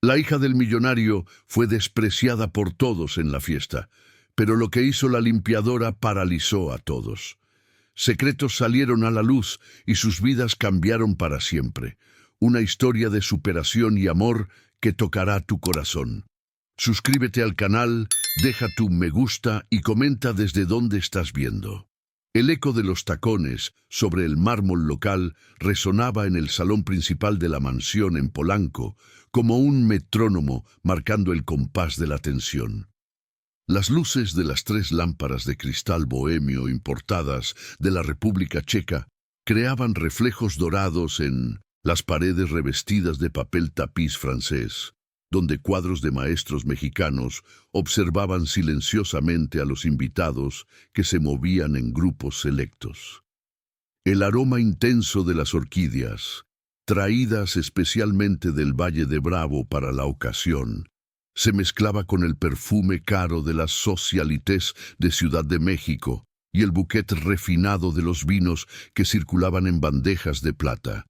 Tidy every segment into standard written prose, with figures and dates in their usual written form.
La hija del millonario fue despreciada por todos en la fiesta, pero lo que hizo la limpiadora paralizó a todos. Secretos salieron a la luz y sus vidas cambiaron para siempre. Una historia de superación y amor que tocará tu corazón. Suscríbete al canal, deja tu me gusta y comenta desde dónde estás viendo. El eco de los tacones sobre el mármol local resonaba en el salón principal de la mansión en Polanco, como un metrónomo marcando el compás de la tensión. Las luces de las 3 lámparas de cristal bohemio importadas de la República Checa creaban reflejos dorados en las paredes revestidas de papel tapiz francés, donde cuadros de maestros mexicanos observaban silenciosamente a los invitados que se movían en grupos selectos. El aroma intenso de las orquídeas, traídas especialmente del Valle de Bravo para la ocasión, se mezclaba con el perfume caro de las socialités de Ciudad de México y el bouquet refinado de los vinos que circulaban en bandejas de plata.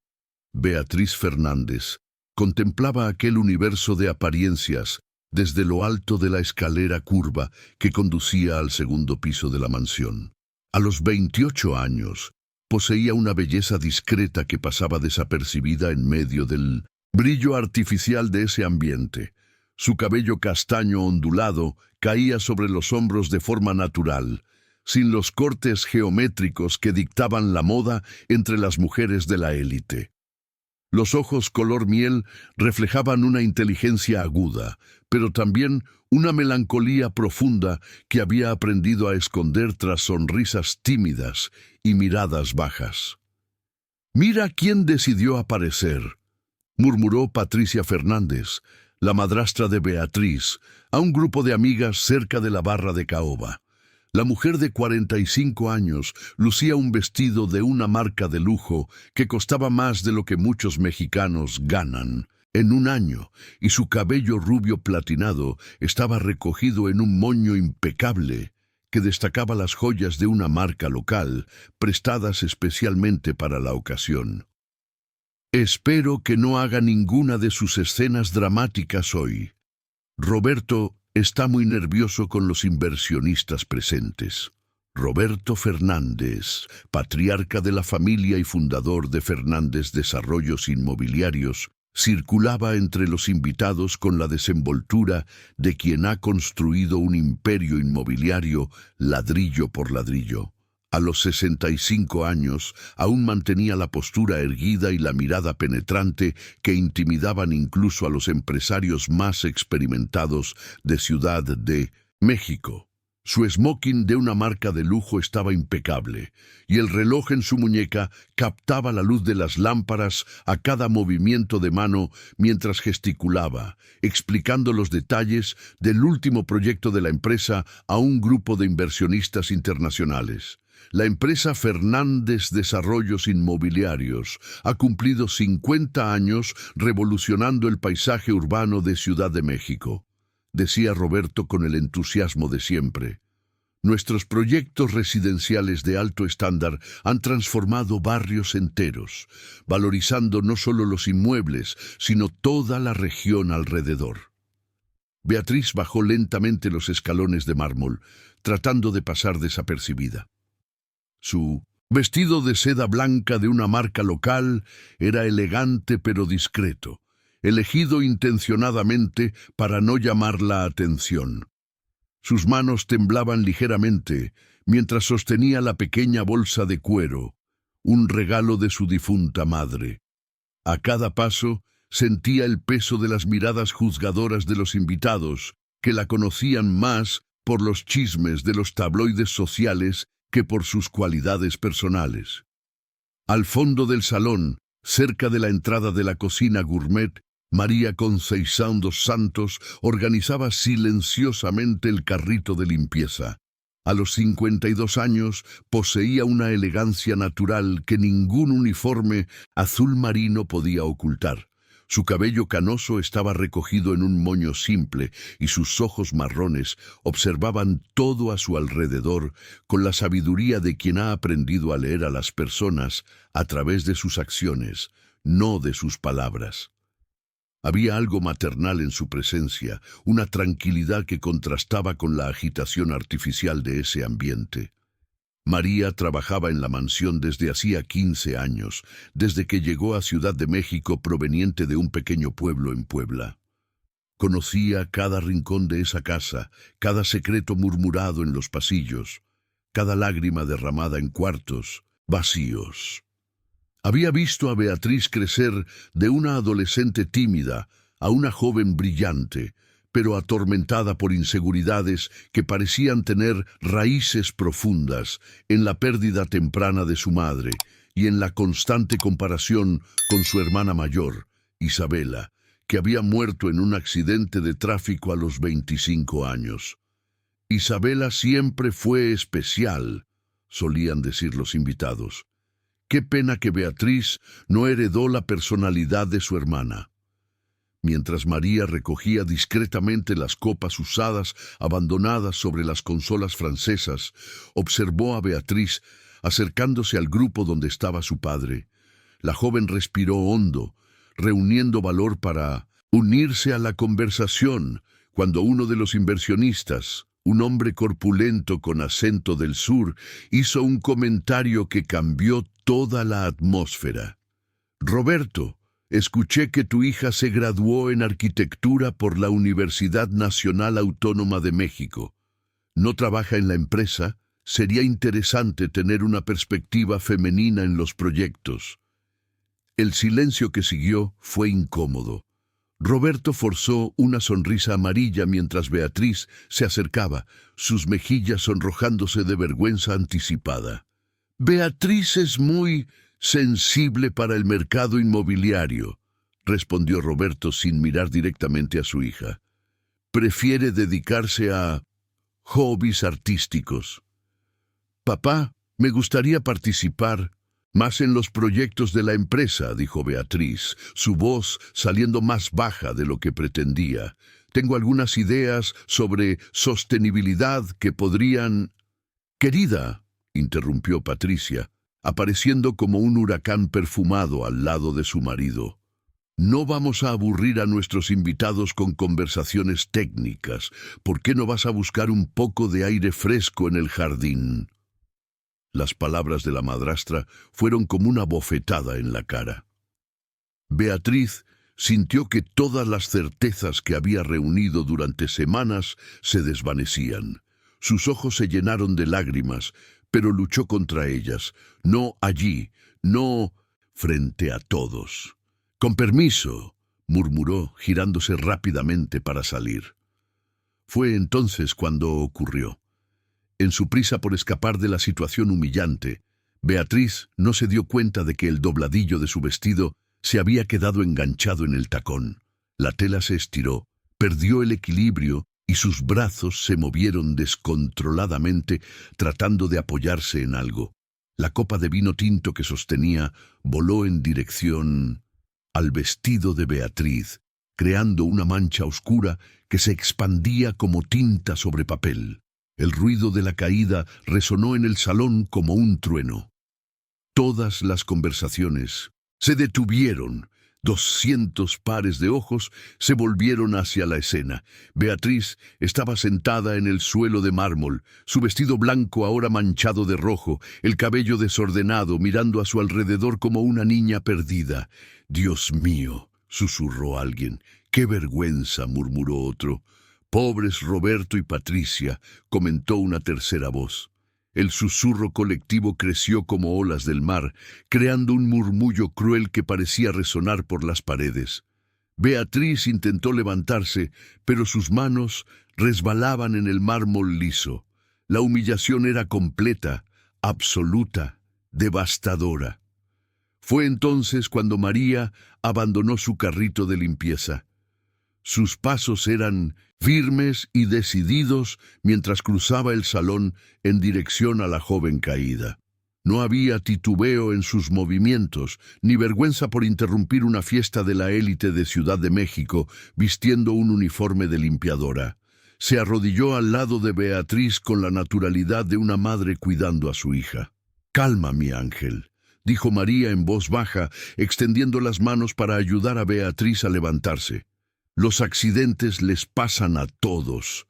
Beatriz Fernández contemplaba aquel universo de apariencias desde lo alto de la escalera curva que conducía al segundo piso de la mansión. A los 28 años, poseía una belleza discreta que pasaba desapercibida en medio del brillo artificial de ese ambiente. Su cabello castaño ondulado caía sobre los hombros de forma natural, sin los cortes geométricos que dictaban la moda entre las mujeres de la élite. Los ojos color miel reflejaban una inteligencia aguda, pero también una melancolía profunda que había aprendido a esconder tras sonrisas tímidas y miradas bajas. «Mira quién decidió aparecer», murmuró Patricia Fernández, la madrastra de Beatriz, a un grupo de amigas cerca de la barra de caoba. La mujer de 45 años lucía un vestido de una marca de lujo que costaba más de lo que muchos mexicanos ganan en un año, y su cabello rubio platinado estaba recogido en un moño impecable que destacaba las joyas de una marca local, prestadas especialmente para la ocasión. «Espero que no haga ninguna de sus escenas dramáticas hoy. Roberto está muy nervioso con los inversionistas presentes». Roberto Fernández, patriarca de la familia y fundador de Fernández Desarrollos Inmobiliarios, circulaba entre los invitados con la desenvoltura de quien ha construido un imperio inmobiliario ladrillo por ladrillo. A los 65 años aún mantenía la postura erguida y la mirada penetrante que intimidaban incluso a los empresarios más experimentados de Ciudad de México. Su smoking de una marca de lujo estaba impecable, y el reloj en su muñeca captaba la luz de las lámparas a cada movimiento de mano mientras gesticulaba, explicando los detalles del último proyecto de la empresa a un grupo de inversionistas internacionales. La empresa Fernández Desarrollos Inmobiliarios ha cumplido 50 años revolucionando el paisaje urbano de Ciudad de México, decía Roberto con el entusiasmo de siempre. Nuestros proyectos residenciales de alto estándar han transformado barrios enteros, valorizando no solo los inmuebles, sino toda la región alrededor. Beatriz bajó lentamente los escalones de mármol, tratando de pasar desapercibida. Su vestido de seda blanca de una marca local era elegante pero discreto, elegido intencionadamente para no llamar la atención. Sus manos temblaban ligeramente mientras sostenía la pequeña bolsa de cuero, un regalo de su difunta madre. A cada paso sentía el peso de las miradas juzgadoras de los invitados, que la conocían más por los chismes de los tabloides sociales que por sus cualidades personales. Al fondo del salón, cerca de la entrada de la cocina gourmet, María Conceizán dos Santos organizaba silenciosamente el carrito de limpieza. A los 52 años poseía una elegancia natural que ningún uniforme azul marino podía ocultar. Su cabello canoso estaba recogido en un moño simple y sus ojos marrones observaban todo a su alrededor con la sabiduría de quien ha aprendido a leer a las personas a través de sus acciones, no de sus palabras. Había algo maternal en su presencia, una tranquilidad que contrastaba con la agitación artificial de ese ambiente. María trabajaba en la mansión desde hacía 15 años, desde que llegó a Ciudad de México proveniente de un pequeño pueblo en Puebla. Conocía cada rincón de esa casa, cada secreto murmurado en los pasillos, cada lágrima derramada en cuartos vacíos. Había visto a Beatriz crecer de una adolescente tímida a una joven brillante, pero atormentada por inseguridades que parecían tener raíces profundas en la pérdida temprana de su madre y en la constante comparación con su hermana mayor, Isabela, que había muerto en un accidente de tráfico a los 25 años. Isabela siempre fue especial, solían decir los invitados. Qué pena que Beatriz no heredó la personalidad de su hermana. Mientras María recogía discretamente las copas usadas, abandonadas sobre las consolas francesas, observó a Beatriz acercándose al grupo donde estaba su padre. La joven respiró hondo, reuniendo valor para unirse a la conversación, cuando uno de los inversionistas, un hombre corpulento con acento del sur, hizo un comentario que cambió toda la atmósfera. Roberto, escuché que tu hija se graduó en arquitectura por la Universidad Nacional Autónoma de México. No trabaja en la empresa. Sería interesante tener una perspectiva femenina en los proyectos. El silencio que siguió fue incómodo. Roberto forzó una sonrisa amarilla mientras Beatriz se acercaba, sus mejillas sonrojándose de vergüenza anticipada. Beatriz es muy sensible para el mercado inmobiliario, respondió Roberto sin mirar directamente a su hija. Prefiere dedicarse a hobbies artísticos. Papá, me gustaría participar más en los proyectos de la empresa, dijo Beatriz, su voz saliendo más baja de lo que pretendía. Tengo algunas ideas sobre sostenibilidad que podrían... Querida, interrumpió Patricia, apareciendo como un huracán perfumado al lado de su marido. No vamos a aburrir a nuestros invitados con conversaciones técnicas. ¿Por qué no vas a buscar un poco de aire fresco en el jardín? Las palabras de la madrastra fueron como una bofetada en la cara. Beatriz sintió que todas las certezas que había reunido durante semanas se desvanecían. Sus ojos se llenaron de lágrimas, pero luchó contra ellas. No allí, no frente a todos. Con permiso, murmuró, girándose rápidamente para salir. Fue entonces cuando ocurrió. En su prisa por escapar de la situación humillante, Beatriz no se dio cuenta de que el dobladillo de su vestido se había quedado enganchado en el tacón. La tela se estiró, perdió el equilibrio y sus brazos se movieron descontroladamente tratando de apoyarse en algo. La copa de vino tinto que sostenía voló en dirección al vestido de Beatriz, creando una mancha oscura que se expandía como tinta sobre papel. El ruido de la caída resonó en el salón como un trueno. Todas las conversaciones se detuvieron. 200 pares de ojos se volvieron hacia la escena. Beatriz estaba sentada en el suelo de mármol, su vestido blanco ahora manchado de rojo, el cabello desordenado, mirando a su alrededor como una niña perdida. «Dios mío», susurró alguien. «¡Qué vergüenza!», murmuró otro. «Pobres Roberto y Patricia», comentó una tercera voz. El susurro colectivo creció como olas del mar, creando un murmullo cruel que parecía resonar por las paredes. Beatriz intentó levantarse, pero sus manos resbalaban en el mármol liso. La humillación era completa, absoluta, devastadora. Fue entonces cuando María abandonó su carrito de limpieza. Sus pasos eran firmes y decididos mientras cruzaba el salón en dirección a la joven caída. No había titubeo en sus movimientos, ni vergüenza por interrumpir una fiesta de la élite de Ciudad de México vistiendo un uniforme de limpiadora. Se arrodilló al lado de Beatriz con la naturalidad de una madre cuidando a su hija. «Calma, mi ángel», dijo María en voz baja, extendiendo las manos para ayudar a Beatriz a levantarse. Los accidentes les pasan a todos.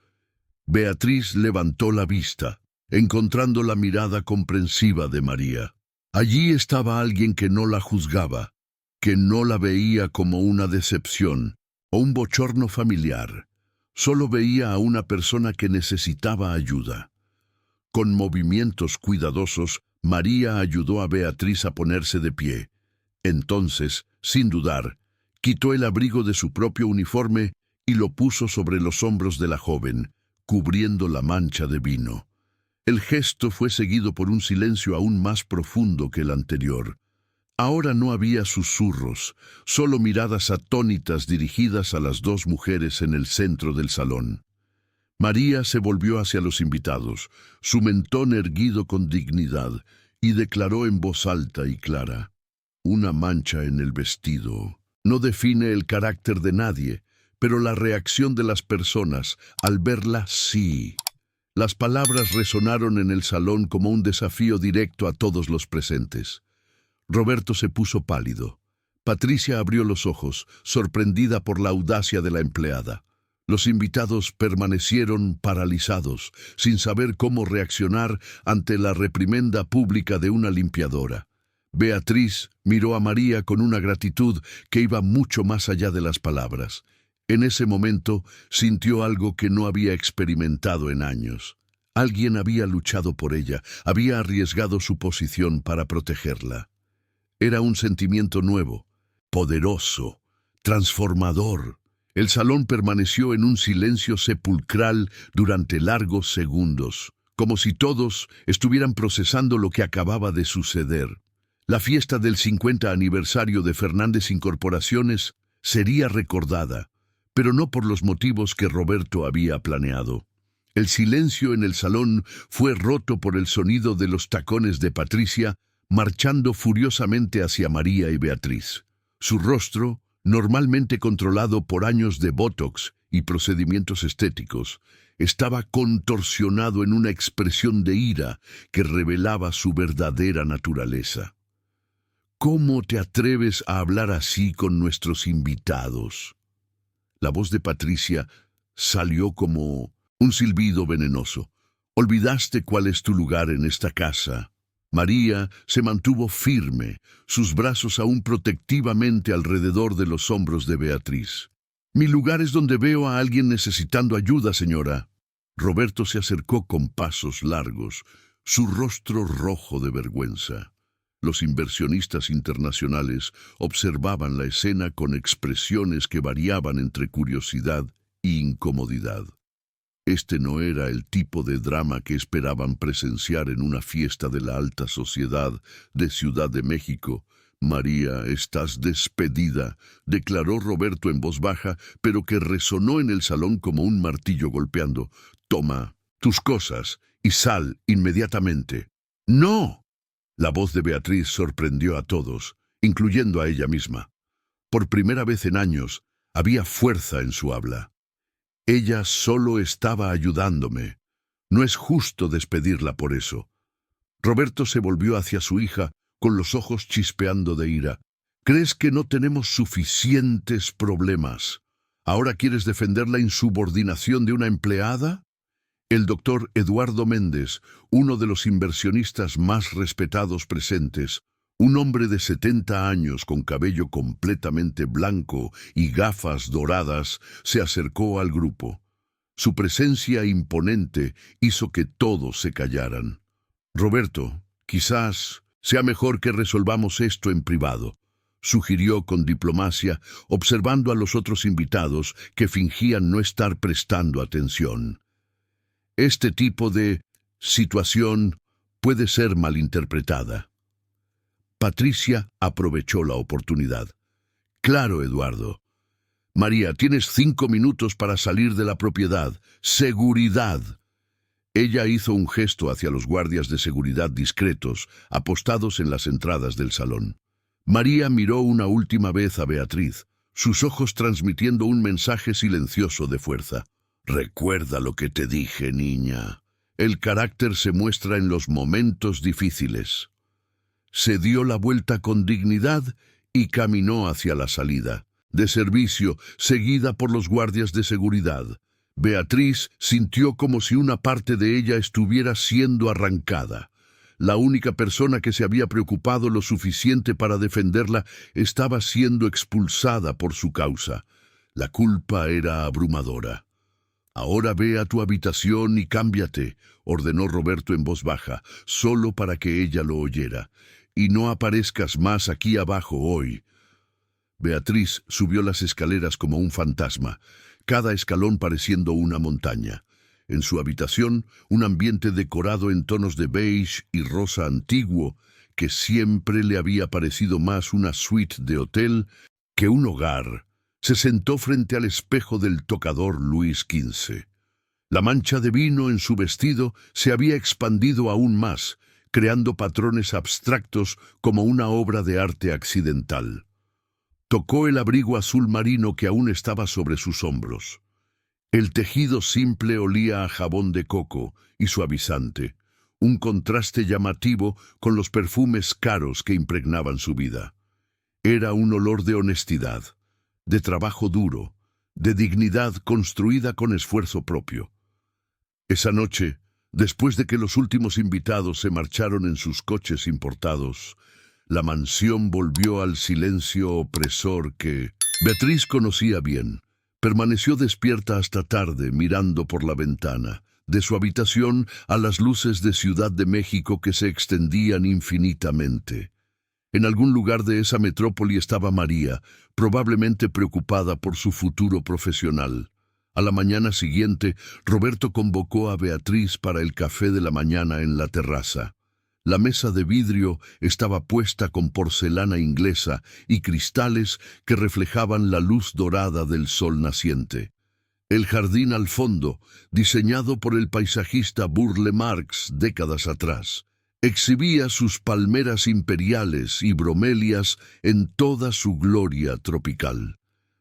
Beatriz levantó la vista, encontrando la mirada comprensiva de María. Allí estaba alguien que no la juzgaba, que no la veía como una decepción o un bochorno familiar. Solo veía a una persona que necesitaba ayuda. Con movimientos cuidadosos, María ayudó a Beatriz a ponerse de pie. Entonces, sin dudar, quitó el abrigo de su propio uniforme y lo puso sobre los hombros de la joven, cubriendo la mancha de vino. El gesto fue seguido por un silencio aún más profundo que el anterior. Ahora no había susurros, solo miradas atónitas dirigidas a las dos mujeres en el centro del salón. María se volvió hacia los invitados, su mentón erguido con dignidad, y declaró en voz alta y clara: «Una mancha en el vestido no define el carácter de nadie, pero la reacción de las personas al verla sí». Las palabras resonaron en el salón como un desafío directo a todos los presentes. Roberto se puso pálido. Patricia abrió los ojos, sorprendida por la audacia de la empleada. Los invitados permanecieron paralizados, sin saber cómo reaccionar ante la reprimenda pública de una limpiadora. Beatriz miró a María con una gratitud que iba mucho más allá de las palabras. En ese momento sintió algo que no había experimentado en años. Alguien había luchado por ella, había arriesgado su posición para protegerla. Era un sentimiento nuevo, poderoso, transformador. El salón permaneció en un silencio sepulcral durante largos segundos, como si todos estuvieran procesando lo que acababa de suceder. La fiesta del 50 aniversario de Fernández Incorporaciones sería recordada, pero no por los motivos que Roberto había planeado. El silencio en el salón fue roto por el sonido de los tacones de Patricia, marchando furiosamente hacia María y Beatriz. Su rostro, normalmente controlado por años de botox y procedimientos estéticos, estaba contorsionado en una expresión de ira que revelaba su verdadera naturaleza. «¿Cómo te atreves a hablar así con nuestros invitados?». La voz de Patricia salió como un silbido venenoso. «¿Olvidaste cuál es tu lugar en esta casa?». María se mantuvo firme, sus brazos aún protectivamente alrededor de los hombros de Beatriz. «Mi lugar es donde veo a alguien necesitando ayuda, señora». Roberto se acercó con pasos largos, su rostro rojo de vergüenza. Los inversionistas internacionales observaban la escena con expresiones que variaban entre curiosidad e incomodidad. Este no era el tipo de drama que esperaban presenciar en una fiesta de la alta sociedad de Ciudad de México. «María, estás despedida», declaró Roberto en voz baja, pero que resonó en el salón como un martillo golpeando. «Toma tus cosas y sal inmediatamente». «¡No!». La voz de Beatriz sorprendió a todos, incluyendo a ella misma. Por primera vez en años, había fuerza en su habla. «Ella solo estaba ayudándome. No es justo despedirla por eso». Roberto se volvió hacia su hija, con los ojos chispeando de ira. «¿Crees que no tenemos suficientes problemas? ¿Ahora quieres defender la insubordinación de una empleada?». El doctor Eduardo Méndez, uno de los inversionistas más respetados presentes, un hombre de 70 años con cabello completamente blanco y gafas doradas, se acercó al grupo. Su presencia imponente hizo que todos se callaran. «Roberto, quizás sea mejor que resolvamos esto en privado», sugirió con diplomacia, observando a los otros invitados que fingían no estar prestando atención. «Este tipo de situación puede ser malinterpretada». Patricia aprovechó la oportunidad. «Claro, Eduardo. María, tienes 5 minutos para salir de la propiedad. Seguridad». Ella hizo un gesto hacia los guardias de seguridad discretos, apostados en las entradas del salón. María miró una última vez a Beatriz, sus ojos transmitiendo un mensaje silencioso de fuerza. «Recuerda lo que te dije, niña. El carácter se muestra en los momentos difíciles». Se dio la vuelta con dignidad y caminó hacia la salida. de servicio, seguida por los guardias de seguridad. Beatriz sintió como si una parte de ella estuviera siendo arrancada. La única persona que se había preocupado lo suficiente para defenderla estaba siendo expulsada por su causa. La culpa era abrumadora. «Ahora ve a tu habitación y cámbiate», ordenó Roberto en voz baja, solo para que ella lo oyera. «Y no aparezcas más aquí abajo hoy». Beatriz subió las escaleras como un fantasma, cada escalón pareciendo una montaña. En su habitación, un ambiente decorado en tonos de beige y rosa antiguo, que siempre le había parecido más una suite de hotel que un hogar. Se sentó frente al espejo del tocador Luis XV. La mancha de vino en su vestido se había expandido aún más, creando patrones abstractos como una obra de arte accidental. Tocó el abrigo azul marino que aún estaba sobre sus hombros. El tejido simple olía a jabón de coco y suavizante, un contraste llamativo con los perfumes caros que impregnaban su vida. Era un olor de honestidad, de trabajo duro, de dignidad construida con esfuerzo propio. Esa noche, después de que los últimos invitados se marcharon en sus coches importados, la mansión volvió al silencio opresor que Beatriz conocía bien. Permaneció despierta hasta tarde, mirando por la ventana, de su habitación a las luces de Ciudad de México que se extendían infinitamente. En algún lugar de esa metrópoli estaba María, probablemente preocupada por su futuro profesional. A la mañana siguiente, Roberto convocó a Beatriz para el café de la mañana en la terraza. La mesa de vidrio estaba puesta con porcelana inglesa y cristales que reflejaban la luz dorada del sol naciente. El jardín al fondo, diseñado por el paisajista Burle Marx décadas atrás, exhibía sus palmeras imperiales y bromelias en toda su gloria tropical.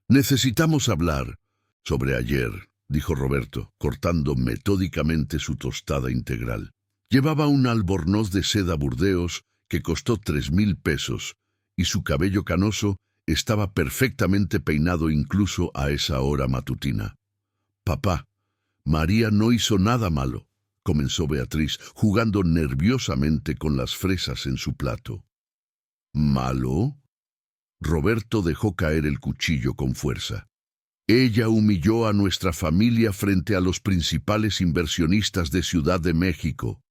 «Necesitamos hablar sobre ayer», dijo Roberto, cortando metódicamente su tostada integral. Llevaba un albornoz de seda Burdeos que costó 3,000 pesos, y su cabello canoso estaba perfectamente peinado incluso a esa hora matutina. «Papá, María no hizo nada malo», comenzó Beatriz, jugando nerviosamente con las fresas en su plato. «¿Malo?». Roberto dejó caer el cuchillo con fuerza. «Ella humilló a nuestra familia frente a los principales inversionistas de Ciudad de México.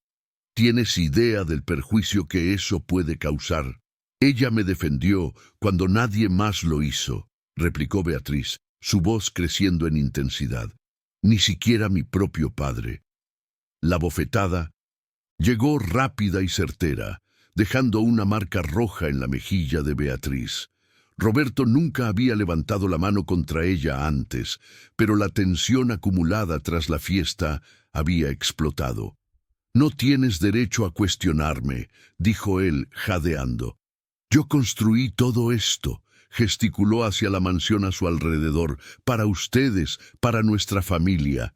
¿Tienes idea del perjuicio que eso puede causar? Ella me defendió cuando nadie más lo hizo», replicó Beatriz, su voz creciendo en intensidad. «Ni siquiera mi propio padre». La bofetada llegó rápida y certera, dejando una marca roja en la mejilla de Beatriz. Roberto nunca había levantado la mano contra ella antes, pero la tensión acumulada tras la fiesta había explotado. «No tienes derecho a cuestionarme», dijo él, jadeando. «Yo construí todo esto», gesticuló hacia la mansión a su alrededor, «para ustedes, para nuestra familia.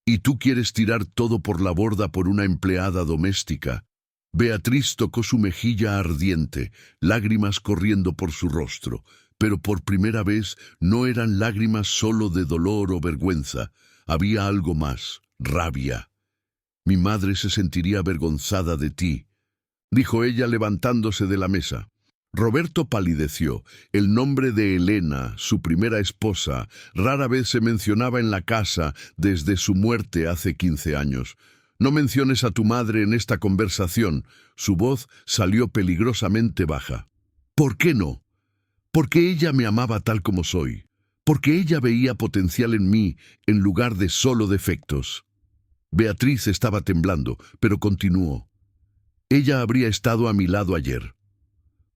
¿Y tú quieres tirar todo por la borda por una empleada doméstica?» Beatriz tocó su mejilla ardiente, lágrimas corriendo por su rostro, pero por primera vez no eran lágrimas solo de dolor o vergüenza. Había algo más, rabia. «Mi madre se sentiría avergonzada de ti», dijo ella levantándose de la mesa. Roberto palideció. El nombre de Elena, su primera esposa, rara vez se mencionaba en la casa desde su muerte hace 15 años. «No menciones a tu madre en esta conversación». Su voz salió peligrosamente baja. «¿Por qué no? Porque ella me amaba tal como soy. Porque ella veía potencial en mí en lugar de solo defectos». Beatriz estaba temblando, pero continuó. «Ella habría estado a mi lado ayer».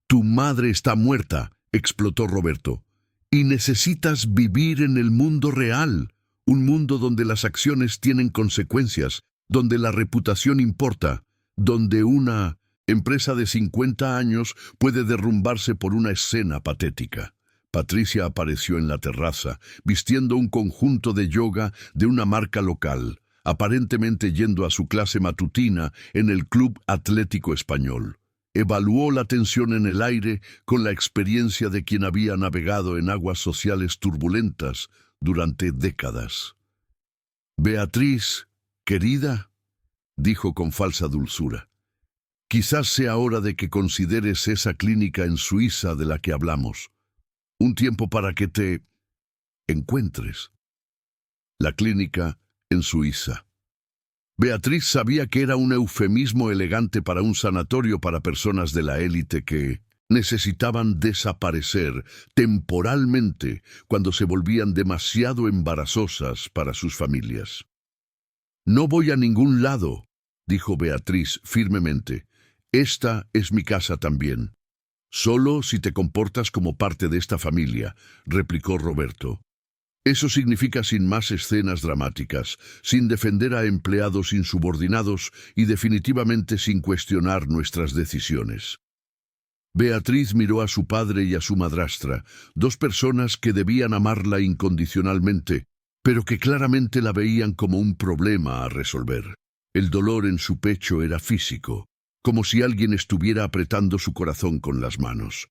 «Tu madre está muerta», explotó Roberto. «Y necesitas vivir en el mundo real, un mundo donde las acciones tienen consecuencias, donde la reputación importa, donde una empresa de 50 años puede derrumbarse por una escena patética». Patricia apareció en la terraza, vistiendo un conjunto de yoga de una marca local, aparentemente yendo a su clase matutina en el Club Atlético Español. Evaluó la tensión en el aire con la experiencia de quien había navegado en aguas sociales turbulentas durante décadas. «Beatriz, querida», dijo con falsa dulzura, «quizás sea hora de que consideres esa clínica en Suiza de la que hablamos. Un tiempo para que te encuentres». La clínica en Suiza. Beatriz sabía que era un eufemismo elegante para un sanatorio para personas de la élite que necesitaban desaparecer temporalmente cuando se volvían demasiado embarazosas para sus familias. «No voy a ningún lado», dijo Beatriz firmemente. «Esta es mi casa también». «Solo si te comportas como parte de esta familia», replicó Roberto. «Eso significa sin más escenas dramáticas, sin defender a empleados insubordinados y definitivamente sin cuestionar nuestras decisiones». Beatriz miró a su padre y a su madrastra, dos personas que debían amarla incondicionalmente, pero que claramente la veían como un problema a resolver. El dolor en su pecho era físico, como si alguien estuviera apretando su corazón con las manos.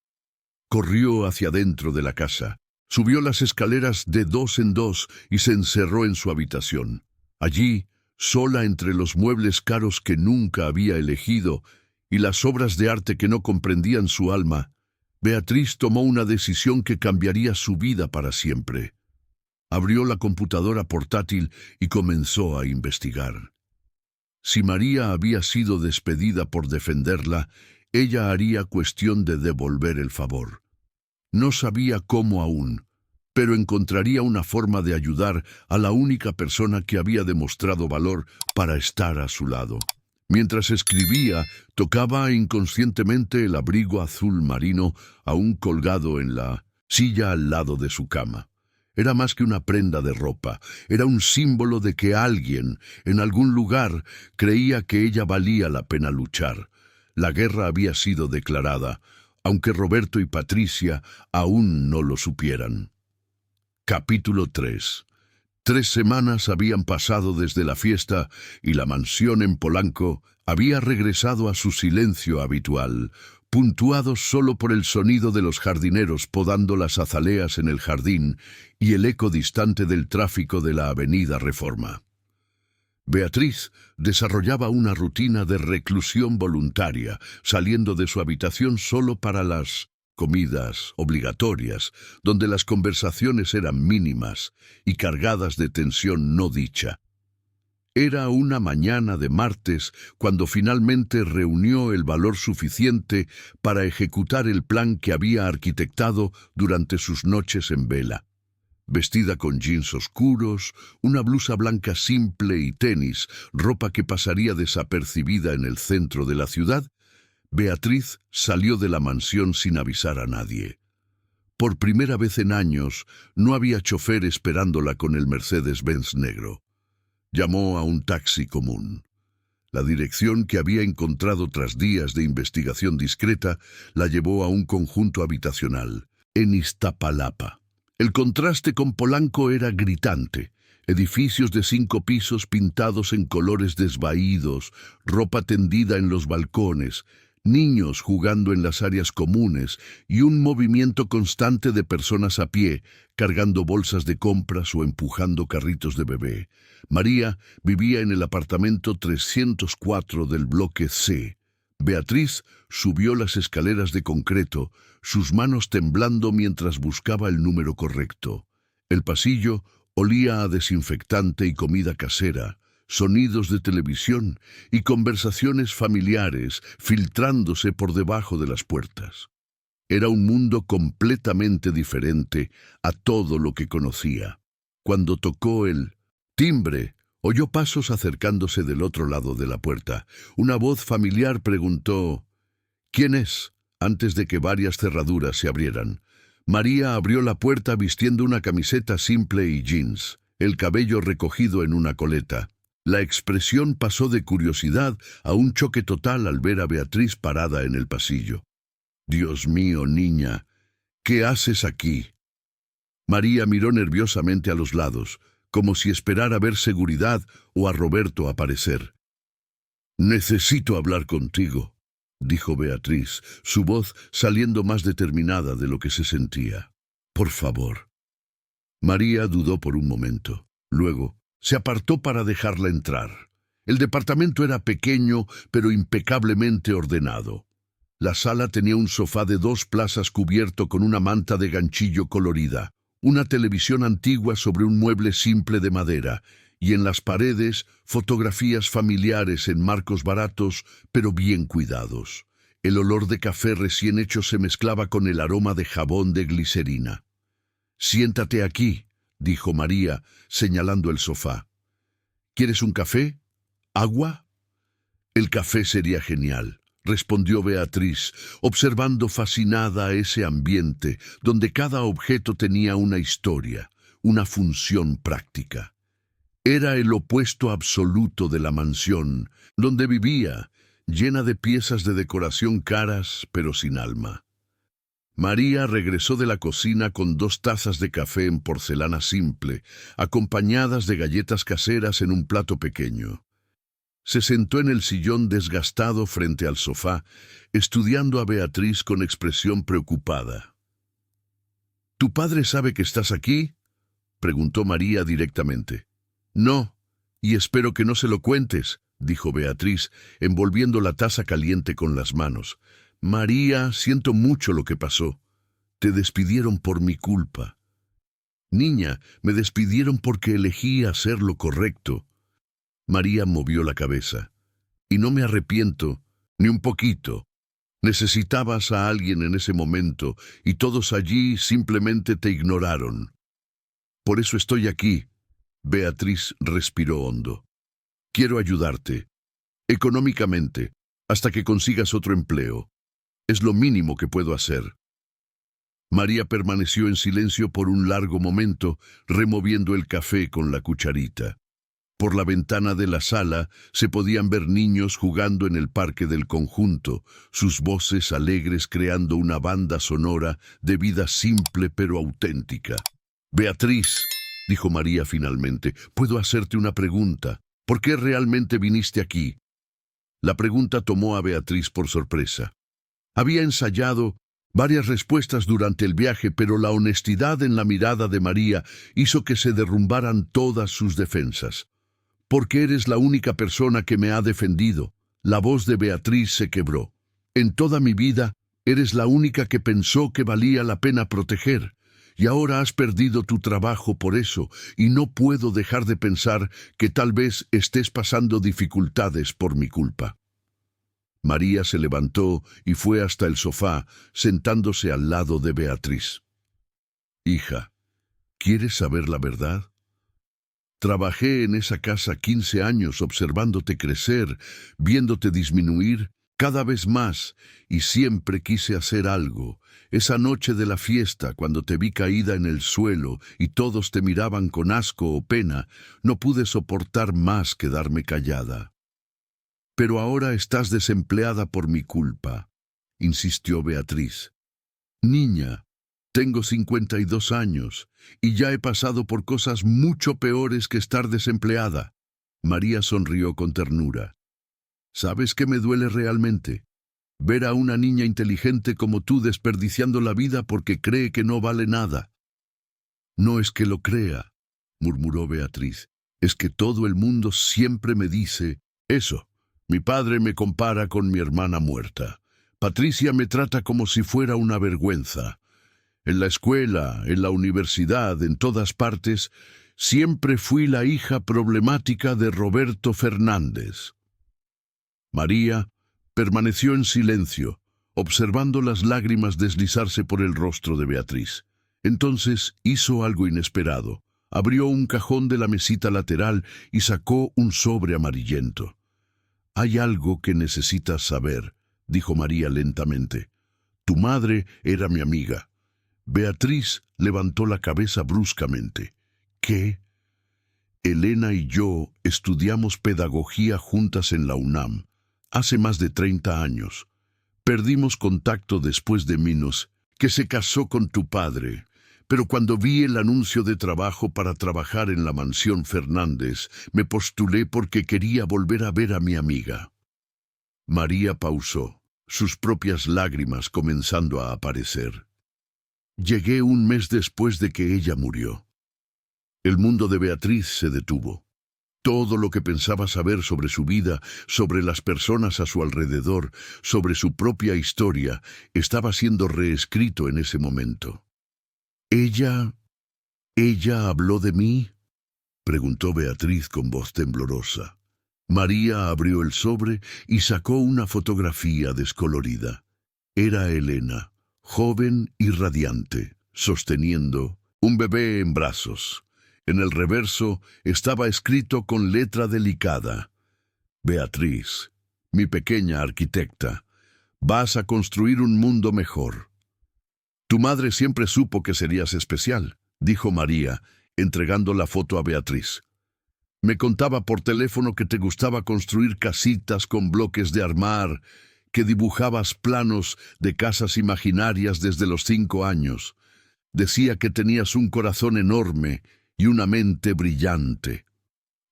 Corrió hacia dentro de la casa. Subió las escaleras de dos en dos y se encerró en su habitación. Allí, sola entre los muebles caros que nunca había elegido y las obras de arte que no comprendían su alma, Beatriz tomó una decisión que cambiaría su vida para siempre. Abrió la computadora portátil y comenzó a investigar. Si María había sido despedida por defenderla, ella haría cuestión de devolver el favor. No sabía cómo aún, pero encontraría una forma de ayudar a la única persona que había demostrado valor para estar a su lado. Mientras escribía, tocaba inconscientemente el abrigo azul marino aún colgado en la silla al lado de su cama. Era más que una prenda de ropa, era un símbolo de que alguien, en algún lugar, creía que ella valía la pena luchar. La guerra había sido declarada, aunque Roberto y Patricia aún no lo supieran. Capítulo 3. 3 semanas habían pasado desde la fiesta y la mansión en Polanco había regresado a su silencio habitual, puntuado solo por el sonido de los jardineros podando las azaleas en el jardín y el eco distante del tráfico de la avenida Reforma. Beatriz desarrollaba una rutina de reclusión voluntaria, saliendo de su habitación solo para las comidas obligatorias, donde las conversaciones eran mínimas y cargadas de tensión no dicha. Era una mañana de martes cuando finalmente reunió el valor suficiente para ejecutar el plan que había arquitectado durante sus noches en vela. Vestida con jeans oscuros, una blusa blanca simple y tenis, ropa que pasaría desapercibida en el centro de la ciudad, Beatriz salió de la mansión sin avisar a nadie. Por primera vez en años, no había chofer esperándola con el Mercedes-Benz negro. Llamó a un taxi común. La dirección que había encontrado tras días de investigación discreta la llevó a un conjunto habitacional, en Iztapalapa. El contraste con Polanco era gritante. Edificios de 5 pisos pintados en colores desvaídos, ropa tendida en los balcones, niños jugando en las áreas comunes y un movimiento constante de personas a pie, cargando bolsas de compras o empujando carritos de bebé. María vivía en el apartamento 304 del bloque C. Beatriz subió las escaleras de concreto, sus manos temblando mientras buscaba el número correcto. El pasillo olía a desinfectante y comida casera, sonidos de televisión y conversaciones familiares filtrándose por debajo de las puertas. Era un mundo completamente diferente a todo lo que conocía. Cuando tocó el timbre, oyó pasos acercándose del otro lado de la puerta. Una voz familiar preguntó: «¿Quién es?», antes de que varias cerraduras se abrieran. María abrió la puerta vistiendo una camiseta simple y jeans, el cabello recogido en una coleta. La expresión pasó de curiosidad a un choque total al ver a Beatriz parada en el pasillo. «Dios mío, niña, ¿qué haces aquí?». María miró nerviosamente a los lados, como si esperara ver seguridad o a Roberto aparecer. «Necesito hablar contigo». dijo Beatriz, su voz saliendo más determinada de lo que se sentía. Por favor. María dudó por un momento. Luego, se apartó para dejarla entrar. El departamento era pequeño, pero impecablemente ordenado. La sala tenía un sofá de 2 plazas cubierto con una manta de ganchillo colorida, una televisión antigua sobre un mueble simple de madera, y en las paredes fotografías familiares en marcos baratos, pero bien cuidados. El olor de café recién hecho se mezclaba con el aroma de jabón de glicerina. «Siéntate aquí», dijo María, señalando el sofá. «¿Quieres un café? ¿Agua?» «El café sería genial», respondió Beatriz, observando fascinada ese ambiente donde cada objeto tenía una historia, una función práctica. Era el opuesto absoluto de la mansión, donde vivía, llena de piezas de decoración caras, pero sin alma. María regresó de la cocina con 2 tazas de café en porcelana simple, acompañadas de galletas caseras en un plato pequeño. Se sentó en el sillón desgastado frente al sofá, estudiando a Beatriz con expresión preocupada. «¿Tu padre sabe que estás aquí?», preguntó María directamente. «No, y espero que no se lo cuentes», dijo Beatriz, envolviendo la taza caliente con las manos. «María, siento mucho lo que pasó. Te despidieron por mi culpa». «Niña, me despidieron porque elegí hacer lo correcto». María movió la cabeza. «Y no me arrepiento, ni un poquito. Necesitabas a alguien en ese momento, y todos allí simplemente te ignoraron. Por eso estoy aquí». Beatriz respiró hondo. «Quiero ayudarte, económicamente, hasta que consigas otro empleo. Es lo mínimo que puedo hacer». María permaneció en silencio por un largo momento, removiendo el café con la cucharita. Por la ventana de la sala se podían ver niños jugando en el parque del conjunto, sus voces alegres creando una banda sonora de vida simple pero auténtica. «Beatriz», dijo María finalmente, «¿puedo hacerte una pregunta? ¿Por qué realmente viniste aquí?» La pregunta tomó a Beatriz por sorpresa. Había ensayado varias respuestas durante el viaje, pero la honestidad en la mirada de María hizo que se derrumbaran todas sus defensas. «Porque eres la única persona que me ha defendido». La voz de Beatriz se quebró. «En toda mi vida, eres la única que pensó que valía la pena proteger. Y ahora has perdido tu trabajo por eso, y no puedo dejar de pensar que tal vez estés pasando dificultades por mi culpa». María se levantó y fue hasta el sofá, sentándose al lado de Beatriz. «Hija, ¿quieres saber la verdad? Trabajé en esa casa 15 años observándote crecer, viéndote disminuir cada vez más, y siempre quise hacer algo. Esa noche de la fiesta, cuando te vi caída en el suelo y todos te miraban con asco o pena, no pude soportar más quedarme callada. Pero ahora estás desempleada por mi culpa», insistió Beatriz. «Niña, tengo 52 años y ya he pasado por cosas mucho peores que estar desempleada». María sonrió con ternura. «¿Sabes qué me duele realmente? Ver a una niña inteligente como tú desperdiciando la vida porque cree que no vale nada». «No es que lo crea», murmuró Beatriz. «Es que todo el mundo siempre me dice eso. Mi padre me compara con mi hermana muerta. Patricia me trata como si fuera una vergüenza. En la escuela, en la universidad, en todas partes, siempre fui la hija problemática de Roberto Fernández». María permaneció en silencio, observando las lágrimas deslizarse por el rostro de Beatriz. Entonces hizo algo inesperado. Abrió un cajón de la mesita lateral y sacó un sobre amarillento. «Hay algo que necesitas saber», dijo María lentamente. «Tu madre era mi amiga». Beatriz levantó la cabeza bruscamente. «¿Qué?» «Elena y yo estudiamos pedagogía juntas en la UNAM, hace más de 30 años. Perdimos contacto después de Minos, que se casó con tu padre. Pero cuando vi el anuncio de trabajo para trabajar en la mansión Fernández, me postulé porque quería volver a ver a mi amiga». María pausó. sus propias lágrimas comenzando a aparecer. Llegué un mes después de que ella murió. El mundo de Beatriz se detuvo. Todo lo que pensaba saber sobre su vida, sobre las personas a su alrededor, sobre su propia historia, estaba siendo reescrito en ese momento. ¿Ella habló de mí?, preguntó Beatriz con voz temblorosa. María abrió el sobre y sacó una fotografía descolorida. Era Elena, joven y radiante, sosteniendo un bebé en brazos. En el reverso estaba escrito con letra delicada: Beatriz, mi pequeña arquitecta, vas a construir un mundo mejor. Tu madre siempre supo que serías especial, dijo María, entregando la foto a Beatriz. Me contaba por teléfono que te gustaba construir casitas con bloques de armar, que dibujabas planos de casas imaginarias desde los 5 años. Decía que tenías un corazón enorme y una mente brillante.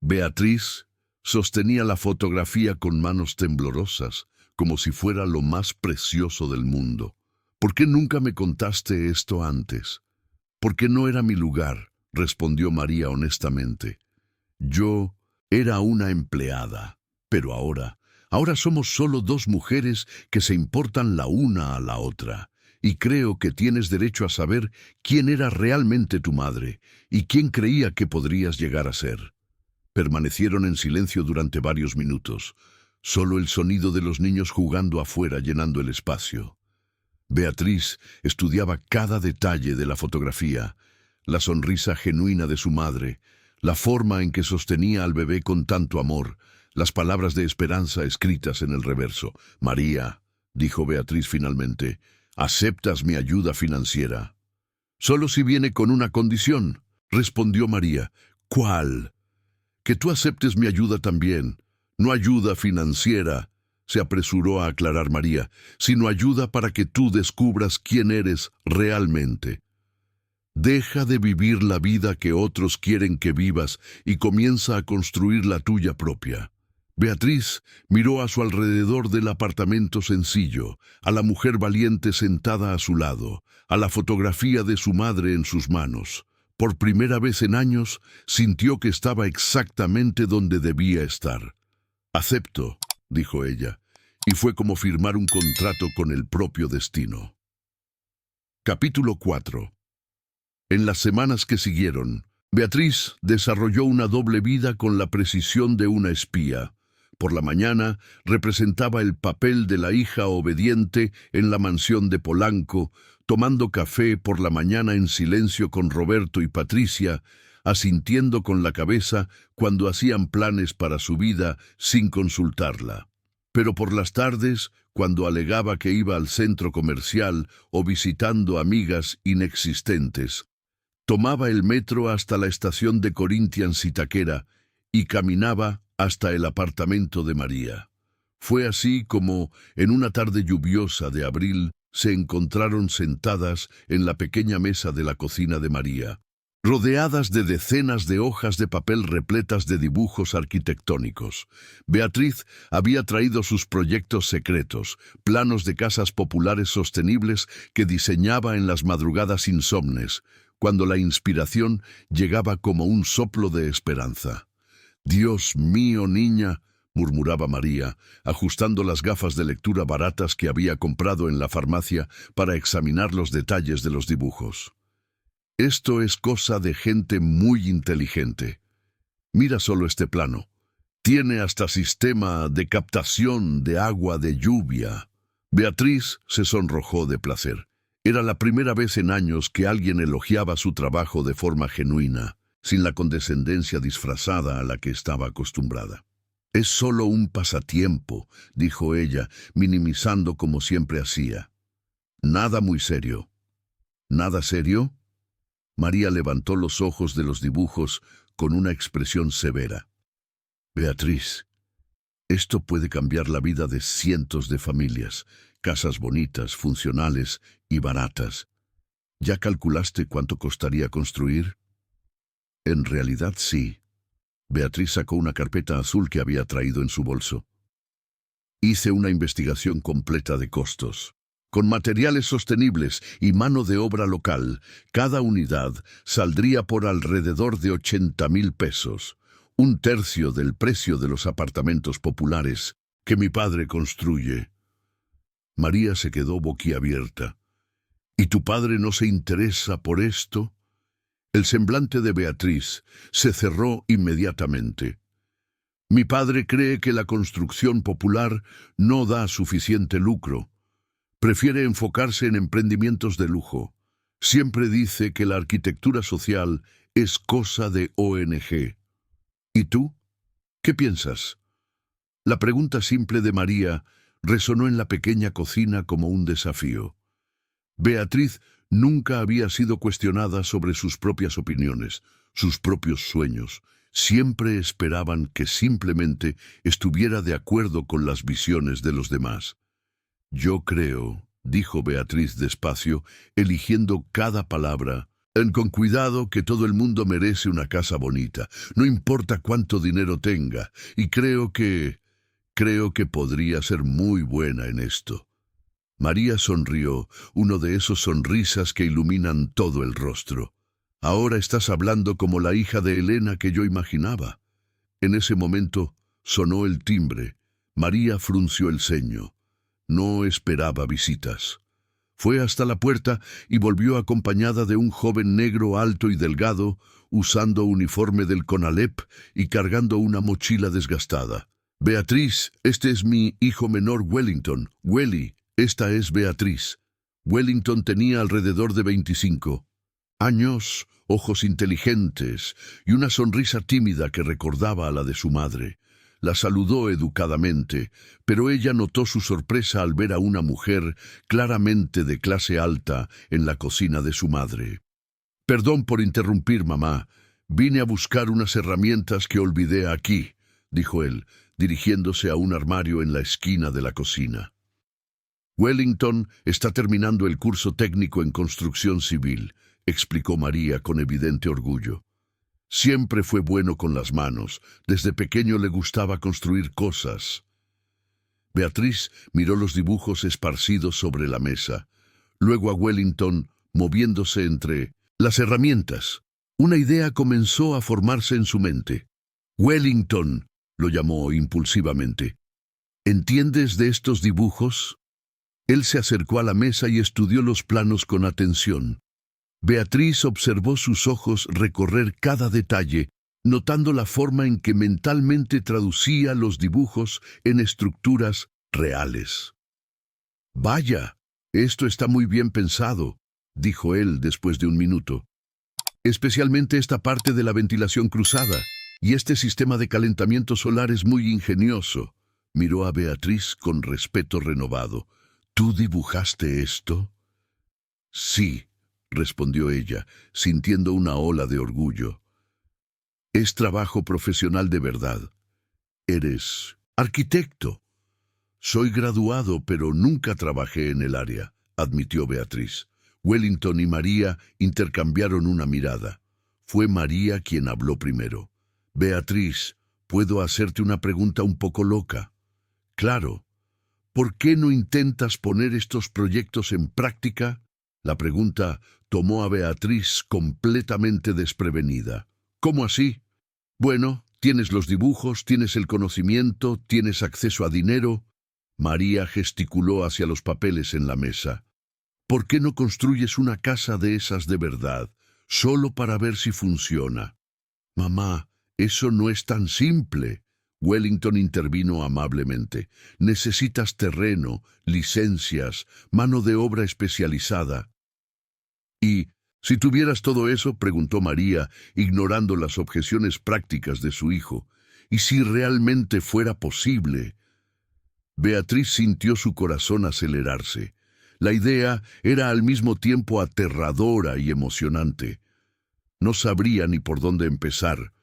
Beatriz sostenía la fotografía con manos temblorosas, como si fuera lo más precioso del mundo. ¿Por qué nunca me contaste esto antes? Porque no era mi lugar, respondió María honestamente. Yo era una empleada, pero ahora somos solo 2 mujeres que se importan la una a la otra. Y creo que tienes derecho a saber quién era realmente tu madre y quién creía que podrías llegar a ser. Permanecieron en silencio durante varios minutos, solo el sonido de los niños jugando afuera llenando el espacio. Beatriz estudiaba cada detalle de la fotografía, la sonrisa genuina de su madre, la forma en que sostenía al bebé con tanto amor, las palabras de esperanza escritas en el reverso. María, dijo Beatriz finalmente, ¿aceptas mi ayuda financiera? Solo si viene con una condición, respondió María. ¿Cuál? Que tú aceptes mi ayuda también. No ayuda financiera, se apresuró a aclarar María, sino ayuda para que tú descubras quién eres realmente. Deja de vivir la vida que otros quieren que vivas y comienza a construir la tuya propia. Beatriz miró a su alrededor del apartamento sencillo, a la mujer valiente sentada a su lado, a la fotografía de su madre en sus manos. Por primera vez en años, sintió que estaba exactamente donde debía estar. «Acepto», dijo ella, y fue como firmar un contrato con el propio destino. Capítulo 4. En las semanas que siguieron, Beatriz desarrolló una doble vida con la precisión de una espía. Por la mañana representaba el papel de la hija obediente en la mansión de Polanco, tomando café por la mañana en silencio con Roberto y Patricia, asintiendo con la cabeza cuando hacían planes para su vida sin consultarla. Pero por las tardes, cuando alegaba que iba al centro comercial o visitando amigas inexistentes, tomaba el metro hasta la estación de Corinthians Itaquera y caminaba hasta el apartamento de María. Fue así como, en una tarde lluviosa de abril, se encontraron sentadas en la pequeña mesa de la cocina de María, rodeadas de decenas de hojas de papel repletas de dibujos arquitectónicos. Beatriz había traído sus proyectos secretos, planos de casas populares sostenibles que diseñaba en las madrugadas insomnes, cuando la inspiración llegaba como un soplo de esperanza. «Dios mío, niña», murmuraba María, ajustando las gafas de lectura baratas que había comprado en la farmacia para examinar los detalles de los dibujos. «Esto es cosa de gente muy inteligente. Mira solo este plano. Tiene hasta sistema de captación de agua de lluvia». Beatriz se sonrojó de placer. Era la primera vez en años que alguien elogiaba su trabajo de forma genuina, sin la condescendencia disfrazada a la que estaba acostumbrada. «Es solo un pasatiempo», dijo ella, minimizando como siempre hacía. «Nada muy serio». «¿Nada serio?». María levantó los ojos de los dibujos con una expresión severa. «Beatriz, esto puede cambiar la vida de cientos de familias, casas bonitas, funcionales y baratas. ¿Ya calculaste cuánto costaría construir?». «En realidad sí». Beatriz sacó una carpeta azul que había traído en su bolso. Hice una investigación completa de costos. Con materiales sostenibles y mano de obra local, cada unidad saldría por alrededor de 80,000 pesos, un tercio del precio de los apartamentos populares que mi padre construye. María se quedó boquiabierta. ¿Y tu padre no se interesa por esto? El semblante de Beatriz se cerró inmediatamente. Mi padre cree que la construcción popular no da suficiente lucro. Prefiere enfocarse en emprendimientos de lujo. Siempre dice que la arquitectura social es cosa de ONG. ¿Y tú? ¿Qué piensas? La pregunta simple de María resonó en la pequeña cocina como un desafío. Beatriz nunca había sido cuestionada sobre sus propias opiniones, sus propios sueños. Siempre esperaban que simplemente estuviera de acuerdo con las visiones de los demás. Yo creo, dijo Beatriz despacio, eligiendo cada palabra, con cuidado, que todo el mundo merece una casa bonita, no importa cuánto dinero tenga, y creo que podría ser muy buena en esto. María sonrió, uno de esos sonrisas que iluminan todo el rostro. Ahora estás hablando como la hija de Elena que yo imaginaba. En ese momento sonó el timbre. María frunció el ceño. No esperaba visitas. Fue hasta la puerta y volvió acompañada de un joven negro alto y delgado, usando uniforme del CONALEP y cargando una mochila desgastada. Beatriz, este es mi hijo menor Wellington. Welly, esta es Beatriz. Wellington tenía alrededor de 25 años, ojos inteligentes y una sonrisa tímida que recordaba a la de su madre. La saludó educadamente, pero ella notó su sorpresa al ver a una mujer claramente de clase alta en la cocina de su madre. Perdón por interrumpir, mamá. Vine a buscar unas herramientas que olvidé aquí, dijo él, dirigiéndose a un armario en la esquina de la cocina. Wellington está terminando el curso técnico en construcción civil, explicó María con evidente orgullo. Siempre fue bueno con las manos. Desde pequeño le gustaba construir cosas. Beatriz miró los dibujos esparcidos sobre la mesa. Luego a Wellington, moviéndose entre las herramientas. Una idea comenzó a formarse en su mente. Wellington, lo llamó impulsivamente. ¿Entiendes de estos dibujos? Él se acercó a la mesa y estudió los planos con atención. Beatriz observó sus ojos recorrer cada detalle, notando la forma en que mentalmente traducía los dibujos en estructuras reales. «Vaya, esto está muy bien pensado», dijo él después de un minuto. «Especialmente esta parte de la ventilación cruzada, y este sistema de calentamiento solar es muy ingenioso». Miró a Beatriz con respeto renovado. «¿Tú dibujaste esto?» «Sí», respondió ella, sintiendo una ola de orgullo. «Es trabajo profesional de verdad. Eres arquitecto». «Soy graduado, pero nunca trabajé en el área», admitió Beatriz. Wellington y María intercambiaron una mirada. Fue María quien habló primero. «Beatriz, ¿puedo hacerte una pregunta un poco loca?» «Claro. ¿Por qué no intentas poner estos proyectos en práctica?» La pregunta tomó a Beatriz completamente desprevenida. «¿Cómo así?» «Bueno, tienes los dibujos, tienes el conocimiento, tienes acceso a dinero». María gesticuló hacia los papeles en la mesa. «¿Por qué no construyes una casa de esas de verdad, solo para ver si funciona?» «Mamá, eso no es tan simple». Wellington intervino amablemente. «Necesitas terreno, licencias, mano de obra especializada». «¿Y si tuvieras todo eso?», preguntó María, ignorando las objeciones prácticas de su hijo. «¿Y si realmente fuera posible?» Beatriz sintió su corazón acelerarse. La idea era al mismo tiempo aterradora y emocionante. No sabría ni por dónde empezar.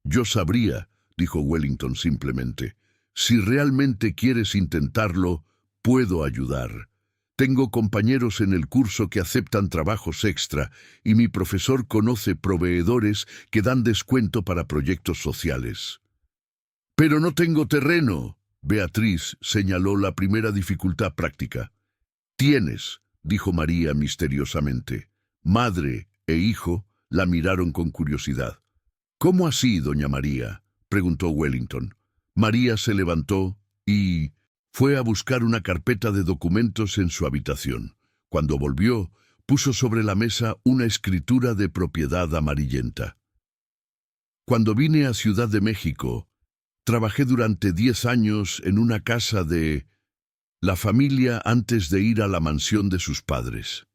«Yo sabría», dijo Wellington simplemente. «Si realmente quieres intentarlo, puedo ayudar. Tengo compañeros en el curso que aceptan trabajos extra y mi profesor conoce proveedores que dan descuento para proyectos sociales». «Pero no tengo terreno». Beatriz señaló la primera dificultad práctica. «Tienes», dijo María misteriosamente. Madre e hijo la miraron con curiosidad. «¿Cómo así, doña María?», preguntó Wellington. María se levantó y fue a buscar una carpeta de documentos en su habitación. Cuando volvió, puso sobre la mesa una escritura de propiedad amarillenta. «Cuando vine a Ciudad de México, trabajé durante 10 años en una casa de la familia antes de ir a la mansión de sus padres.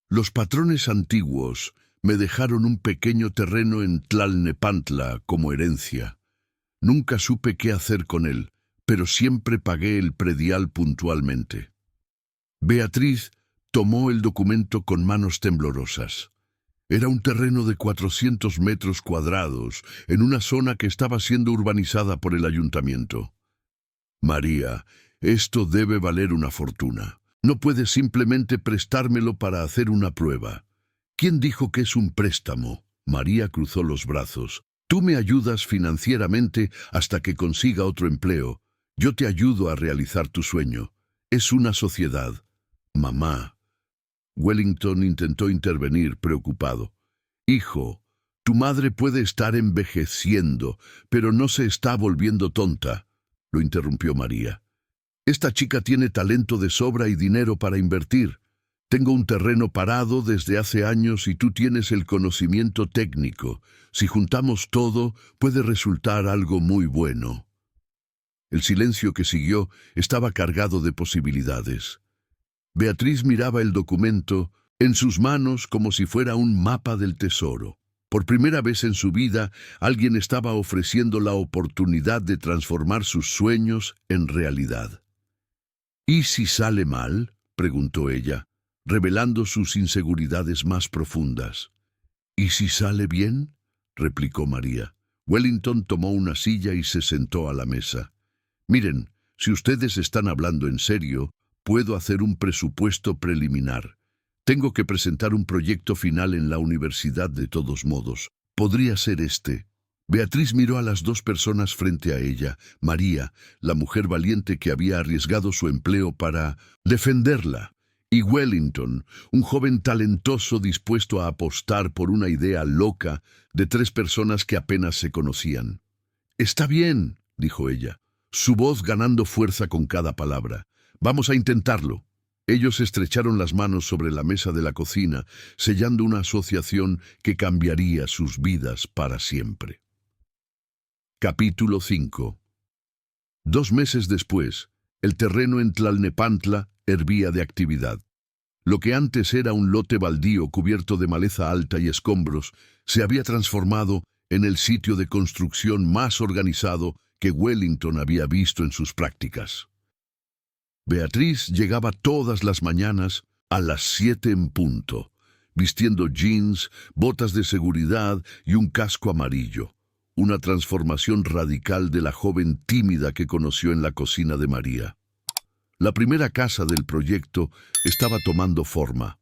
Los patrones antiguos me dejaron un pequeño terreno en Tlalnepantla como herencia. Nunca supe qué hacer con él, pero siempre pagué el predial puntualmente». Beatriz tomó el documento con manos temblorosas. Era un terreno de 400 metros cuadrados, en una zona que estaba siendo urbanizada por el ayuntamiento. «María, esto debe valer una fortuna. No puedes simplemente prestármelo para hacer una prueba». «¿Quién dijo que es un préstamo?». María cruzó los brazos. «Tú me ayudas financieramente hasta que consiga otro empleo. Yo te ayudo a realizar tu sueño. Es una sociedad». «Mamá». Wellington intentó intervenir, preocupado. «Hijo, tu madre puede estar envejeciendo, pero no se está volviendo tonta», lo interrumpió María. «Esta chica tiene talento de sobra y dinero para invertir. Tengo un terreno parado desde hace años y tú tienes el conocimiento técnico. Si juntamos todo, puede resultar algo muy bueno». El silencio que siguió estaba cargado de posibilidades. Beatriz miraba el documento en sus manos como si fuera un mapa del tesoro. Por primera vez en su vida, alguien estaba ofreciendo la oportunidad de transformar sus sueños en realidad. «¿Y si sale mal?», preguntó ella, revelando sus inseguridades más profundas. «¿Y si sale bien?», replicó María. Wellington tomó una silla y se sentó a la mesa. «Miren, si ustedes están hablando en serio, puedo hacer un presupuesto preliminar. Tengo que presentar un proyecto final en la universidad de todos modos. Podría ser este». Beatriz miró a las dos personas frente a ella. María, la mujer valiente que había arriesgado su empleo para defenderla, y Wellington, un joven talentoso dispuesto a apostar por una idea loca de 3 personas que apenas se conocían. «Está bien», dijo ella, su voz ganando fuerza con cada palabra. «Vamos a intentarlo». Ellos estrecharon las manos sobre la mesa de la cocina, sellando una asociación que cambiaría sus vidas para siempre. Capítulo 5. 2 meses después, el terreno en Tlalnepantla hervía de actividad. Lo que antes era un lote baldío cubierto de maleza alta y escombros, se había transformado en el sitio de construcción más organizado que Wellington había visto en sus prácticas. Beatriz llegaba todas las mañanas a las 7 en punto, vistiendo jeans, botas de seguridad y un casco amarillo. Una transformación radical de la joven tímida que conoció en la cocina de María. La primera casa del proyecto estaba tomando forma.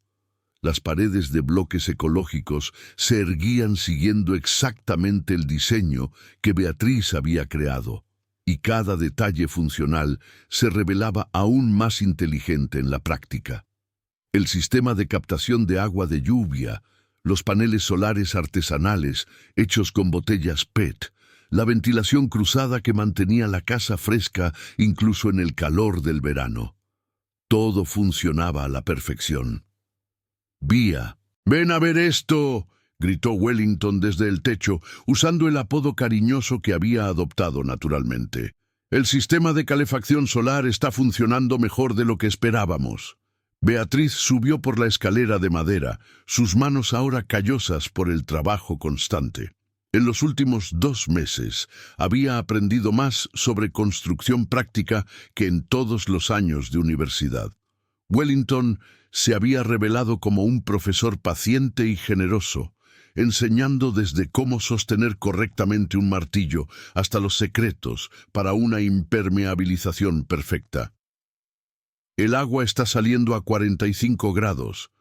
Las paredes de bloques ecológicos se erguían siguiendo exactamente el diseño que Beatriz había creado, y cada detalle funcional se revelaba aún más inteligente en la práctica. El sistema de captación de agua de lluvia, los paneles solares artesanales hechos con botellas PET, la ventilación cruzada que mantenía la casa fresca incluso en el calor del verano. Todo funcionaba a la perfección. «Vía, ven a ver esto», gritó Wellington desde el techo, usando el apodo cariñoso que había adoptado naturalmente. «El sistema de calefacción solar está funcionando mejor de lo que esperábamos». Beatriz subió por la escalera de madera, sus manos ahora callosas por el trabajo constante. En los últimos 2 meses había aprendido más sobre construcción práctica que en todos los años de universidad. Wellington se había revelado como un profesor paciente y generoso, enseñando desde cómo sostener correctamente un martillo hasta los secretos para una impermeabilización perfecta. «El agua está saliendo a 45 grados»,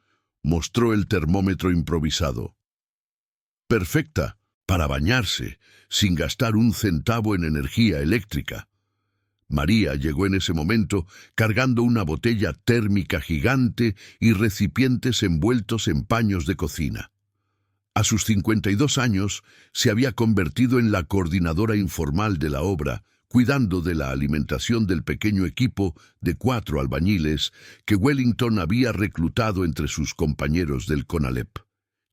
mostró el termómetro improvisado. «Perfecta para bañarse, sin gastar un centavo en energía eléctrica». María llegó en ese momento cargando una botella térmica gigante y recipientes envueltos en paños de cocina. A sus 52 años se había convertido en la coordinadora informal de la obra, cuidando de la alimentación del pequeño equipo de 4 albañiles que Wellington había reclutado entre sus compañeros del CONALEP.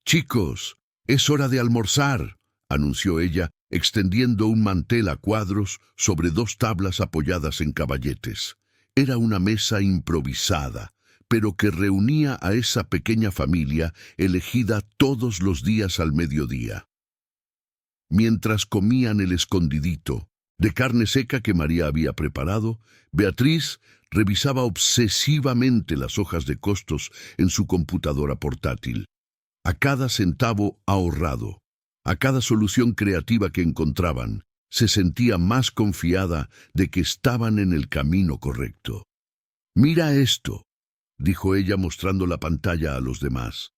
«Chicos, es hora de almorzar», anunció ella, extendiendo un mantel a cuadros sobre 2 tablas apoyadas en caballetes. Era una mesa improvisada, pero que reunía a esa pequeña familia elegida todos los días al mediodía. Mientras comían el escondidito de carne seca que María había preparado, Beatriz revisaba obsesivamente las hojas de costos en su computadora portátil. A cada centavo ahorrado, a cada solución creativa que encontraban, se sentía más confiada de que estaban en el camino correcto. «Mira esto», dijo ella mostrando la pantalla a los demás.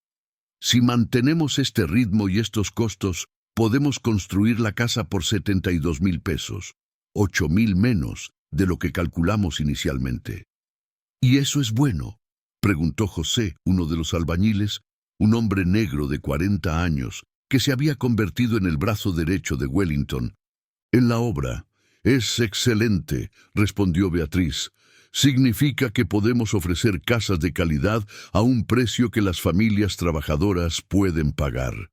«Si mantenemos este ritmo y estos costos, podemos construir la casa por 72,000 pesos, 8,000 menos de lo que calculamos inicialmente». «¿Y eso es bueno?», preguntó José, uno de los albañiles, un hombre negro de 40 años, que se había convertido en el brazo derecho de Wellington. «En la obra. Es excelente», respondió Beatriz. «Significa que podemos ofrecer casas de calidad a un precio que las familias trabajadoras pueden pagar».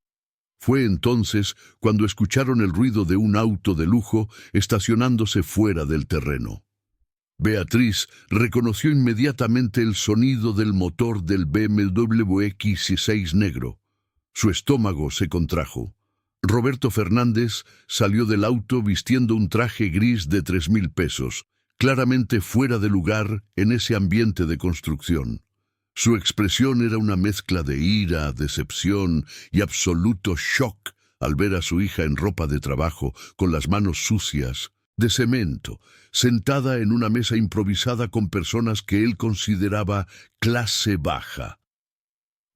Fue entonces cuando escucharon el ruido de un auto de lujo estacionándose fuera del terreno. Beatriz reconoció inmediatamente el sonido del motor del BMW X6 negro. Su estómago se contrajo. Roberto Fernández salió del auto vistiendo un traje gris de 3,000 pesos, claramente fuera de lugar en ese ambiente de construcción. Su expresión era una mezcla de ira, decepción y absoluto shock al ver a su hija en ropa de trabajo, con las manos sucias, de cemento, sentada en una mesa improvisada con personas que él consideraba clase baja.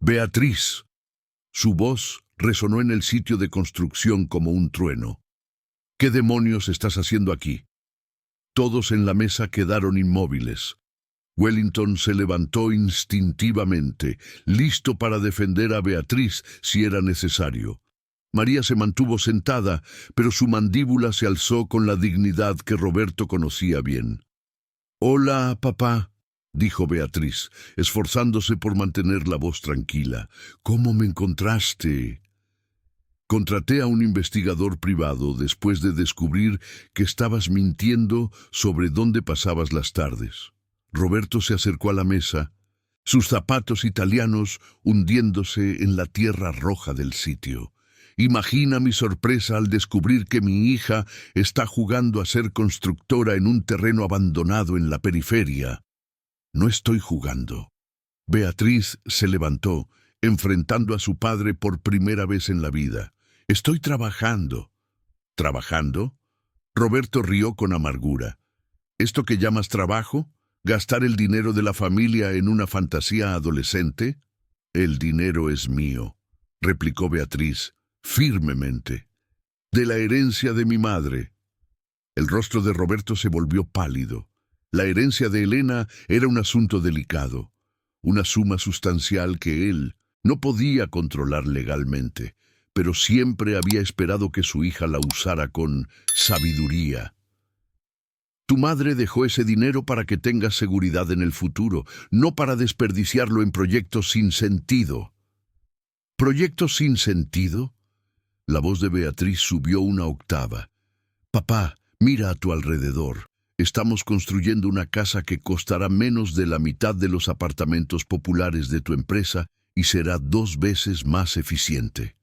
«Beatriz». Su voz resonó en el sitio de construcción como un trueno. «¿Qué demonios estás haciendo aquí?». Todos en la mesa quedaron inmóviles. Wellington se levantó instintivamente, listo para defender a Beatriz si era necesario. María se mantuvo sentada, pero su mandíbula se alzó con la dignidad que Roberto conocía bien. «Hola, papá», dijo Beatriz, esforzándose por mantener la voz tranquila. «¿Cómo me encontraste?». «Contraté a un investigador privado después de descubrir que estabas mintiendo sobre dónde pasabas las tardes». Roberto se acercó a la mesa, sus zapatos italianos hundiéndose en la tierra roja del sitio. «Imagina mi sorpresa al descubrir que mi hija está jugando a ser constructora en un terreno abandonado en la periferia». «No estoy jugando». Beatriz se levantó, enfrentando a su padre por primera vez en la vida. «Estoy trabajando». «¿Trabajando?». Roberto rió con amargura. «¿Esto que llamas trabajo? ¿Gastar el dinero de la familia en una fantasía adolescente?». «El dinero es mío», replicó Beatriz, firmemente. «De la herencia de mi madre». El rostro de Roberto se volvió pálido. La herencia de Elena era un asunto delicado, una suma sustancial que él no podía controlar legalmente, pero siempre había esperado que su hija la usara con sabiduría. «Tu madre dejó ese dinero para que tengas seguridad en el futuro, no para desperdiciarlo en proyectos sin sentido». «¿Proyectos sin sentido?». La voz de Beatriz subió una octava. «Papá, mira a tu alrededor. Estamos construyendo una casa que costará menos de la mitad de los apartamentos populares de tu empresa y será 2 veces más eficiente».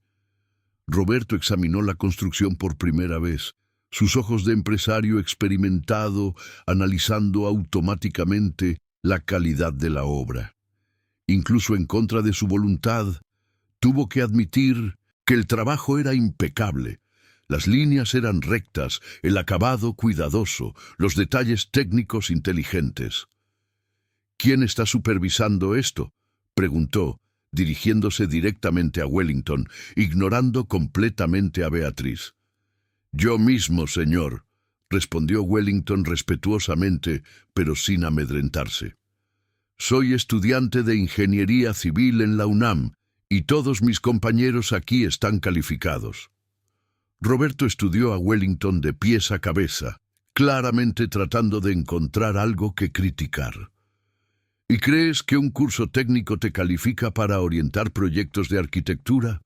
Roberto examinó la construcción por primera vez, sus ojos de empresario experimentado analizando automáticamente la calidad de la obra. Incluso en contra de su voluntad, tuvo que admitir que el trabajo era impecable. Las líneas eran rectas, el acabado cuidadoso, los detalles técnicos inteligentes. «¿Quién está supervisando esto?», preguntó, dirigiéndose directamente a Wellington, ignorando completamente a Beatriz. «Yo mismo, señor», respondió Wellington respetuosamente, pero sin amedrentarse. Soy estudiante de Ingeniería Civil en la UNAM, y todos mis compañeros aquí están calificados. Roberto estudió a Wellington de pies a cabeza, claramente tratando de encontrar algo que criticar. ¿Y crees que un curso técnico te califica para orientar proyectos de arquitectura?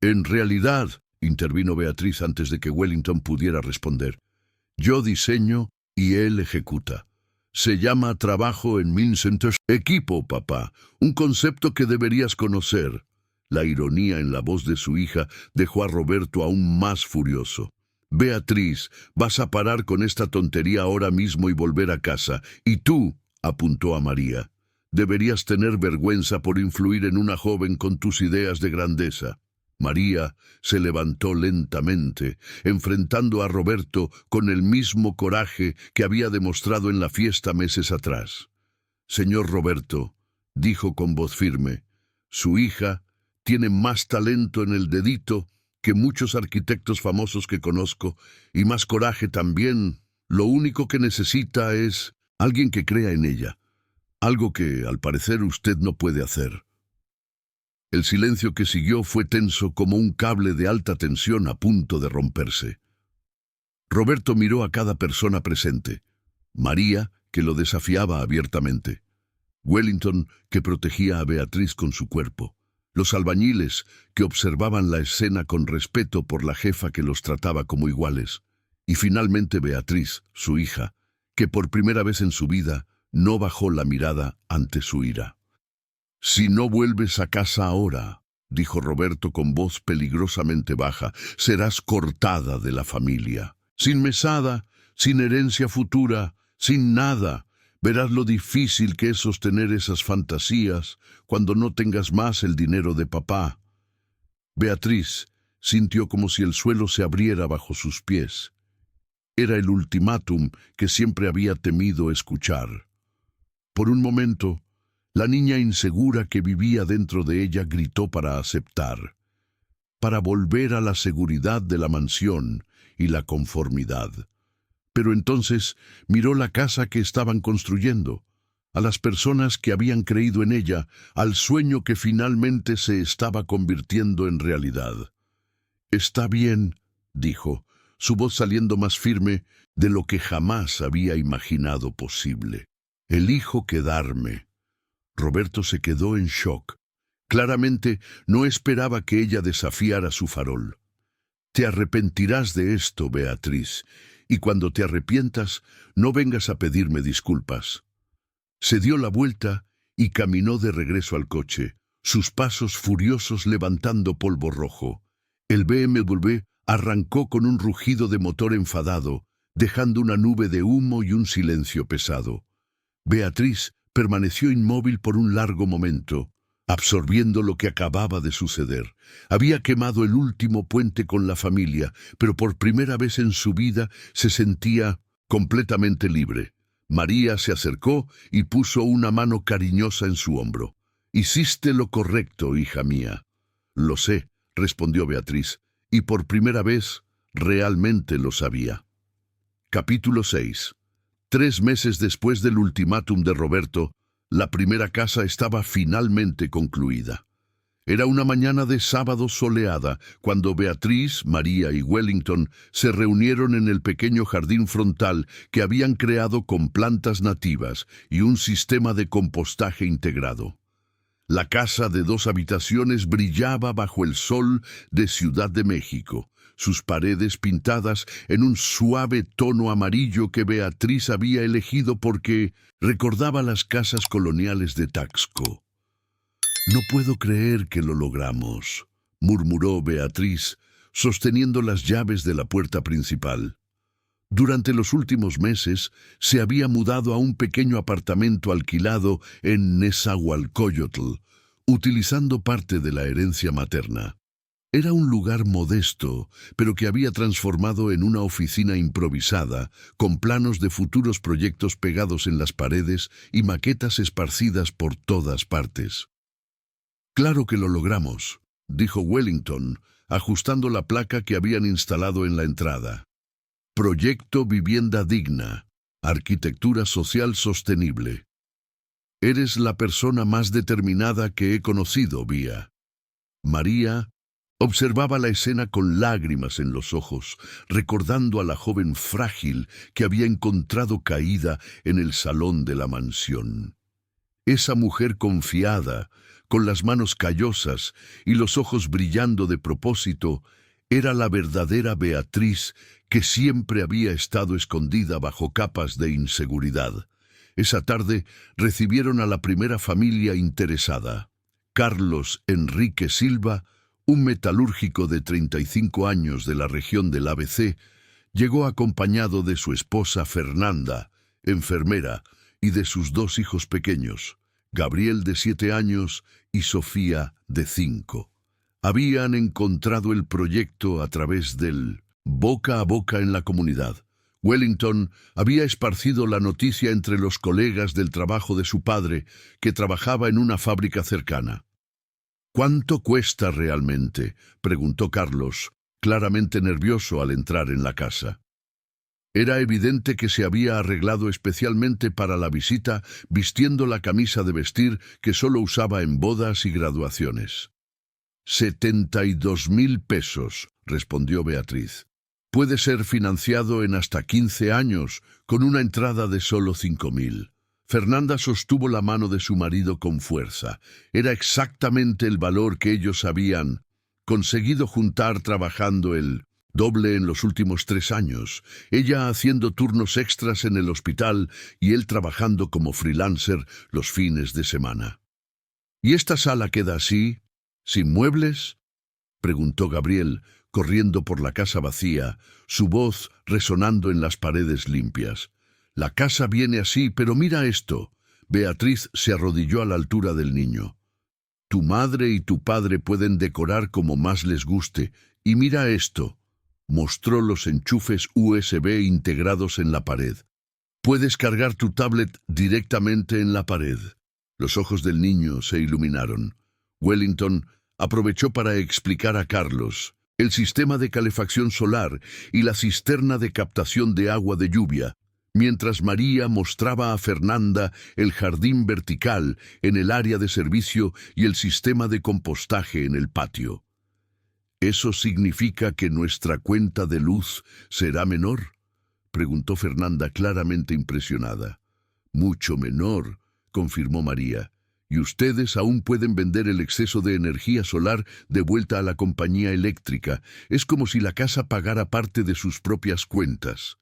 En realidad, intervino Beatriz antes de que Wellington pudiera responder, yo diseño y él ejecuta. Se llama trabajo en Mincentres. Equipo, papá, un concepto que deberías conocer. La ironía en la voz de su hija dejó a Roberto aún más furioso. Beatriz, vas a parar con esta tontería ahora mismo y volver a casa. Y tú, apuntó a María, deberías tener vergüenza por influir en una joven con tus ideas de grandeza. María se levantó lentamente, enfrentando a Roberto con el mismo coraje que había demostrado en la fiesta meses atrás. Señor Roberto, dijo con voz firme, su hija tiene más talento en el dedito que muchos arquitectos famosos que conozco, y más coraje también. Lo único que necesita es alguien que crea en ella, algo que, al parecer, usted no puede hacer. El silencio que siguió fue tenso como un cable de alta tensión a punto de romperse. Roberto miró a cada persona presente. María, que lo desafiaba abiertamente. Wellington, que protegía a Beatriz con su cuerpo. Los albañiles, que observaban la escena con respeto por la jefa que los trataba como iguales. Y finalmente Beatriz, su hija, que por primera vez en su vida no bajó la mirada ante su ira. Si no vuelves a casa ahora, dijo Roberto con voz peligrosamente baja, serás cortada de la familia. Sin mesada, sin herencia futura, sin nada. Verás lo difícil que es sostener esas fantasías cuando no tengas más el dinero de papá. Beatriz sintió como si el suelo se abriera bajo sus pies. Era el ultimátum que siempre había temido escuchar. Por un momento, la niña insegura que vivía dentro de ella gritó para aceptar, para volver a la seguridad de la mansión y la conformidad. Pero entonces miró la casa que estaban construyendo, a las personas que habían creído en ella, al sueño que finalmente se estaba convirtiendo en realidad. «Está bien», dijo, su voz saliendo más firme de lo que jamás había imaginado posible. «Elijo quedarme». Roberto se quedó en shock. Claramente no esperaba que ella desafiara su farol. «Te arrepentirás de esto, Beatriz, y cuando te arrepientas, no vengas a pedirme disculpas». Se dio la vuelta y caminó de regreso al coche, sus pasos furiosos levantando polvo rojo. El BMW arrancó con un rugido de motor enfadado, dejando una nube de humo y un silencio pesado. Beatriz permaneció inmóvil por un largo momento, absorbiendo lo que acababa de suceder. Había quemado el último puente con la familia, pero por primera vez en su vida se sentía completamente libre. María se acercó y puso una mano cariñosa en su hombro. «Hiciste lo correcto, hija mía». «Lo sé», respondió Beatriz, y por primera vez realmente lo sabía. Capítulo 6. 3 meses después del ultimátum de Roberto, la primera casa estaba finalmente concluida. Era una mañana de sábado soleada, cuando Beatriz, María y Wellington se reunieron en el pequeño jardín frontal que habían creado con plantas nativas y un sistema de compostaje integrado. La casa de 2 habitaciones brillaba bajo el sol de Ciudad de México, sus paredes pintadas en un suave tono amarillo que Beatriz había elegido porque recordaba las casas coloniales de Taxco. «No puedo creer que lo logramos», murmuró Beatriz, sosteniendo las llaves de la puerta principal. Durante los últimos meses se había mudado a un pequeño apartamento alquilado en Nezahualcóyotl, utilizando parte de la herencia materna. Era un lugar modesto, pero que había transformado en una oficina improvisada, con planos de futuros proyectos pegados en las paredes y maquetas esparcidas por todas partes. «Claro que lo logramos», dijo Wellington, ajustando la placa que habían instalado en la entrada. Proyecto Vivienda Digna. Arquitectura social sostenible. Eres la persona más determinada que he conocido, Vía. María observaba la escena con lágrimas en los ojos, recordando a la joven frágil que había encontrado caída en el salón de la mansión. Esa mujer confiada, con las manos callosas y los ojos brillando de propósito, era la verdadera Beatriz que siempre había estado escondida bajo capas de inseguridad. Esa tarde recibieron a la primera familia interesada. Carlos Enrique Silva, un metalúrgico de 35 años de la región del ABC, llegó acompañado de su esposa Fernanda, enfermera, y de sus 2 hijos pequeños, Gabriel de 7 años y Sofía de 5. Habían encontrado el proyecto a través del boca a boca en la comunidad. Wellington había esparcido la noticia entre los colegas del trabajo de su padre, que trabajaba en una fábrica cercana. «¿Cuánto cuesta realmente?», preguntó Carlos, claramente nervioso al entrar en la casa. Era evidente que se había arreglado especialmente para la visita, vistiendo la camisa de vestir que solo usaba en bodas y graduaciones. 72.000 pesos, respondió Beatriz. Puede ser financiado en hasta 15 años, con una entrada de solo 5.000. Fernanda sostuvo la mano de su marido con fuerza. Era exactamente el valor que ellos habían conseguido juntar trabajando el doble en los últimos 3 años, ella haciendo turnos extras en el hospital y él trabajando como freelancer los fines de semana. ¿Y esta sala queda así, sin muebles?, preguntó Gabriel, corriendo por la casa vacía, su voz resonando en las paredes limpias. «La casa viene así, pero mira esto». Beatriz se arrodilló a la altura del niño. «Tu madre y tu padre pueden decorar como más les guste, y mira esto». Mostró los enchufes USB integrados en la pared. «Puedes cargar tu tablet directamente en la pared». Los ojos del niño se iluminaron. Wellington aprovechó para explicar a Carlos el sistema de calefacción solar y la cisterna de captación de agua de lluvia, mientras María mostraba a Fernanda el jardín vertical en el área de servicio y el sistema de compostaje en el patio. «¿Eso significa que nuestra cuenta de luz será menor?», preguntó Fernanda, claramente impresionada. «Mucho menor», confirmó María. «Y ustedes aún pueden vender el exceso de energía solar de vuelta a la compañía eléctrica. Es como si la casa pagara parte de sus propias cuentas».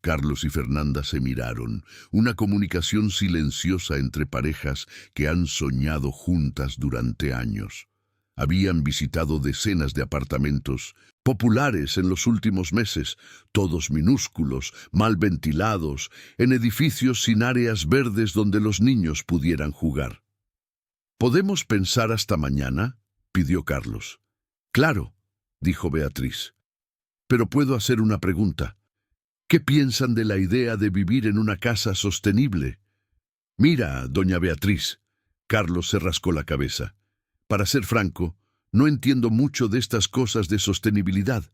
Carlos y Fernanda se miraron, una comunicación silenciosa entre parejas que han soñado juntas durante años. Habían visitado decenas de apartamentos populares en los últimos meses, todos minúsculos, mal ventilados, en edificios sin áreas verdes donde los niños pudieran jugar. «¿Podemos pensar hasta mañana?», pidió Carlos. «Claro», dijo Beatriz. «Pero puedo hacer una pregunta. ¿Qué piensan de la idea de vivir en una casa sostenible?». «Mira, doña Beatriz», Carlos se rascó la cabeza. «Para ser franco, no entiendo mucho de estas cosas de sostenibilidad.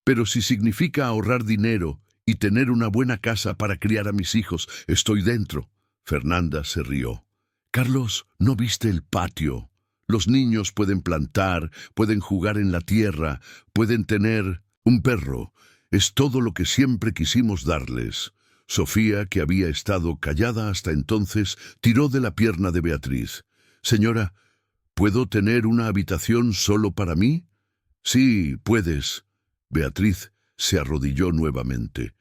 Pero si significa ahorrar dinero y tener una buena casa para criar a mis hijos, estoy dentro». Fernanda se rió. «Carlos, ¿no viste el patio? Los niños pueden plantar, pueden jugar en la tierra, pueden tener un perro. Es todo lo que siempre quisimos darles». Sofía, que había estado callada hasta entonces, tiró de la pierna de Beatriz. «Señora, ¿puedo tener una habitación solo para mí?». «Sí, puedes». Beatriz se arrodilló nuevamente.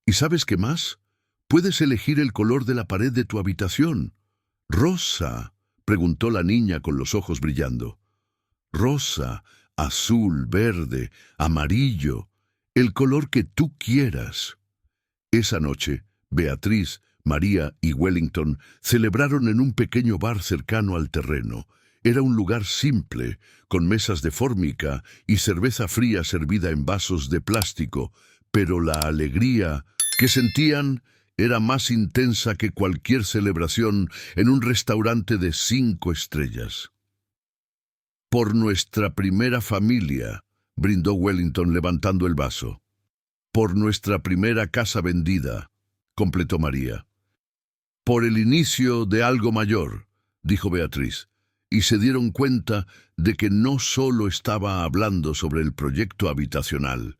«¿Y sabes qué más? Puedes elegir el color de la pared de tu habitación». «¿Rosa?», preguntó la niña con los ojos brillando. «Rosa, azul, verde, amarillo, el color que tú quieras». Esa noche, Beatriz, María y Wellington celebraron en un pequeño bar cercano al terreno. Era un lugar simple, con mesas de fórmica y cerveza fría servida en vasos de plástico, pero la alegría que sentían era más intensa que cualquier celebración en un restaurante de 5 estrellas. «Por nuestra primera familia», brindó Wellington levantando el vaso. Por nuestra primera casa vendida, completó María. Por el inicio de algo mayor, dijo Beatriz, y se dieron cuenta de que no solo estaba hablando sobre el proyecto habitacional.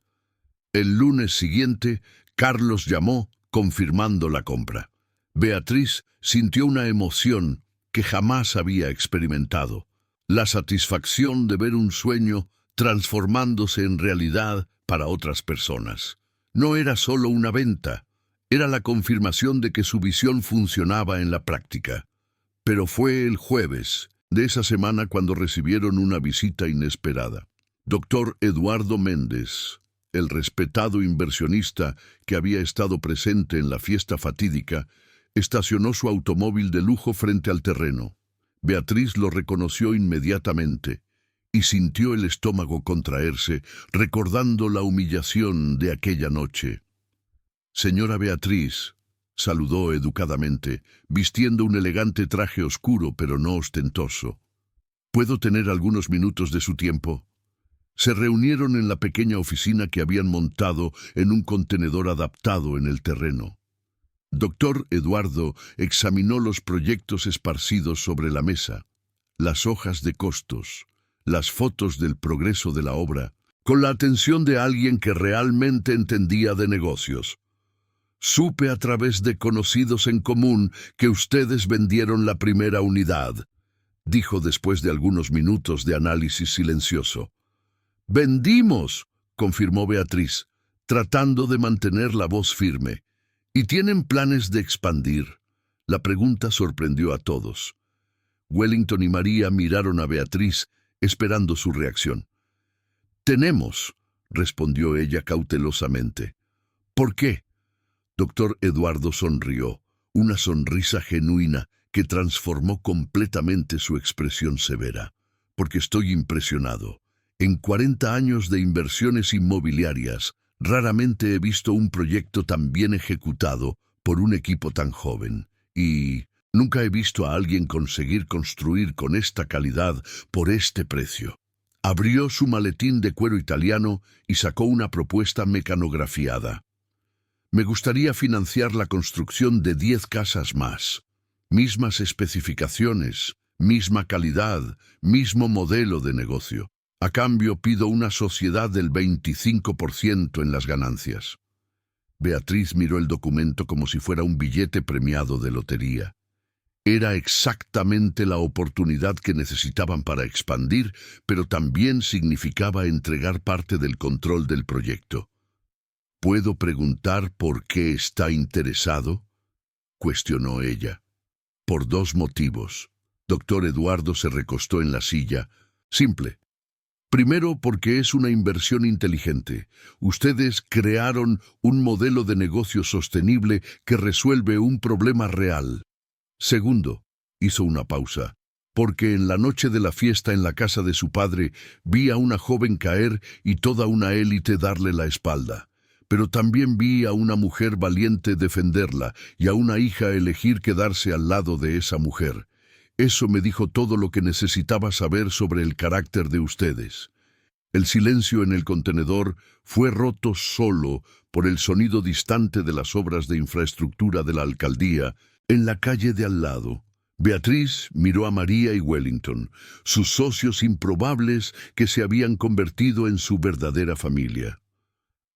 El lunes siguiente, Carlos llamó confirmando la compra. Beatriz sintió una emoción que jamás había experimentado, la satisfacción de ver un sueño transformándose en realidad para otras personas. No era solo una venta, era la confirmación de que su visión funcionaba en la práctica. Pero fue el jueves de esa semana cuando recibieron una visita inesperada. Doctor Eduardo Méndez, el respetado inversionista que había estado presente en la fiesta fatídica, estacionó su automóvil de lujo frente al terreno. Beatriz lo reconoció inmediatamente y sintió el estómago contraerse, recordando la humillación de aquella noche. Señora Beatriz, saludó educadamente, vistiendo un elegante traje oscuro pero no ostentoso. ¿Puedo tener algunos minutos de su tiempo? Se reunieron en la pequeña oficina que habían montado en un contenedor adaptado en el terreno. Doctor Eduardo examinó los proyectos esparcidos sobre la mesa, las hojas de costos, las fotos del progreso de la obra, con la atención de alguien que realmente entendía de negocios. Supe a través de conocidos en común que ustedes vendieron la primera unidad, dijo después de algunos minutos de análisis silencioso. «Vendimos», confirmó Beatriz, tratando de mantener la voz firme. «¿Y tienen planes de expandir?» La pregunta sorprendió a todos. Wellington y María miraron a Beatriz, esperando su reacción. «Tenemos», respondió ella cautelosamente. «¿Por qué?» Doctor Eduardo sonrió, una sonrisa genuina que transformó completamente su expresión severa. «Porque estoy impresionado. En 40 años de inversiones inmobiliarias, raramente he visto un proyecto tan bien ejecutado por un equipo tan joven. Y nunca he visto a alguien conseguir construir con esta calidad por este precio». Abrió su maletín de cuero italiano y sacó una propuesta mecanografiada. «Me gustaría financiar la construcción de 10 casas más. Mismas especificaciones, misma calidad, mismo modelo de negocio. A cambio pido una sociedad del 25% en las ganancias». Beatriz miró el documento como si fuera un billete premiado de lotería. Era exactamente la oportunidad que necesitaban para expandir, pero también significaba entregar parte del control del proyecto. «¿Puedo preguntar por qué está interesado?», cuestionó ella. «Por 2 motivos». Doctor Eduardo se recostó en la silla. «Simple. Primero, porque es una inversión inteligente. Ustedes crearon un modelo de negocio sostenible que resuelve un problema real. Segundo», hizo una pausa, «porque en la noche de la fiesta en la casa de su padre vi a una joven caer y toda una élite darle la espalda. Pero también vi a una mujer valiente defenderla y a una hija elegir quedarse al lado de esa mujer. Eso me dijo todo lo que necesitaba saber sobre el carácter de ustedes». El silencio en el contenedor fue roto solo por el sonido distante de las obras de infraestructura de la alcaldía en la calle de al lado. Beatriz miró a María y Wellington, sus socios improbables que se habían convertido en su verdadera familia.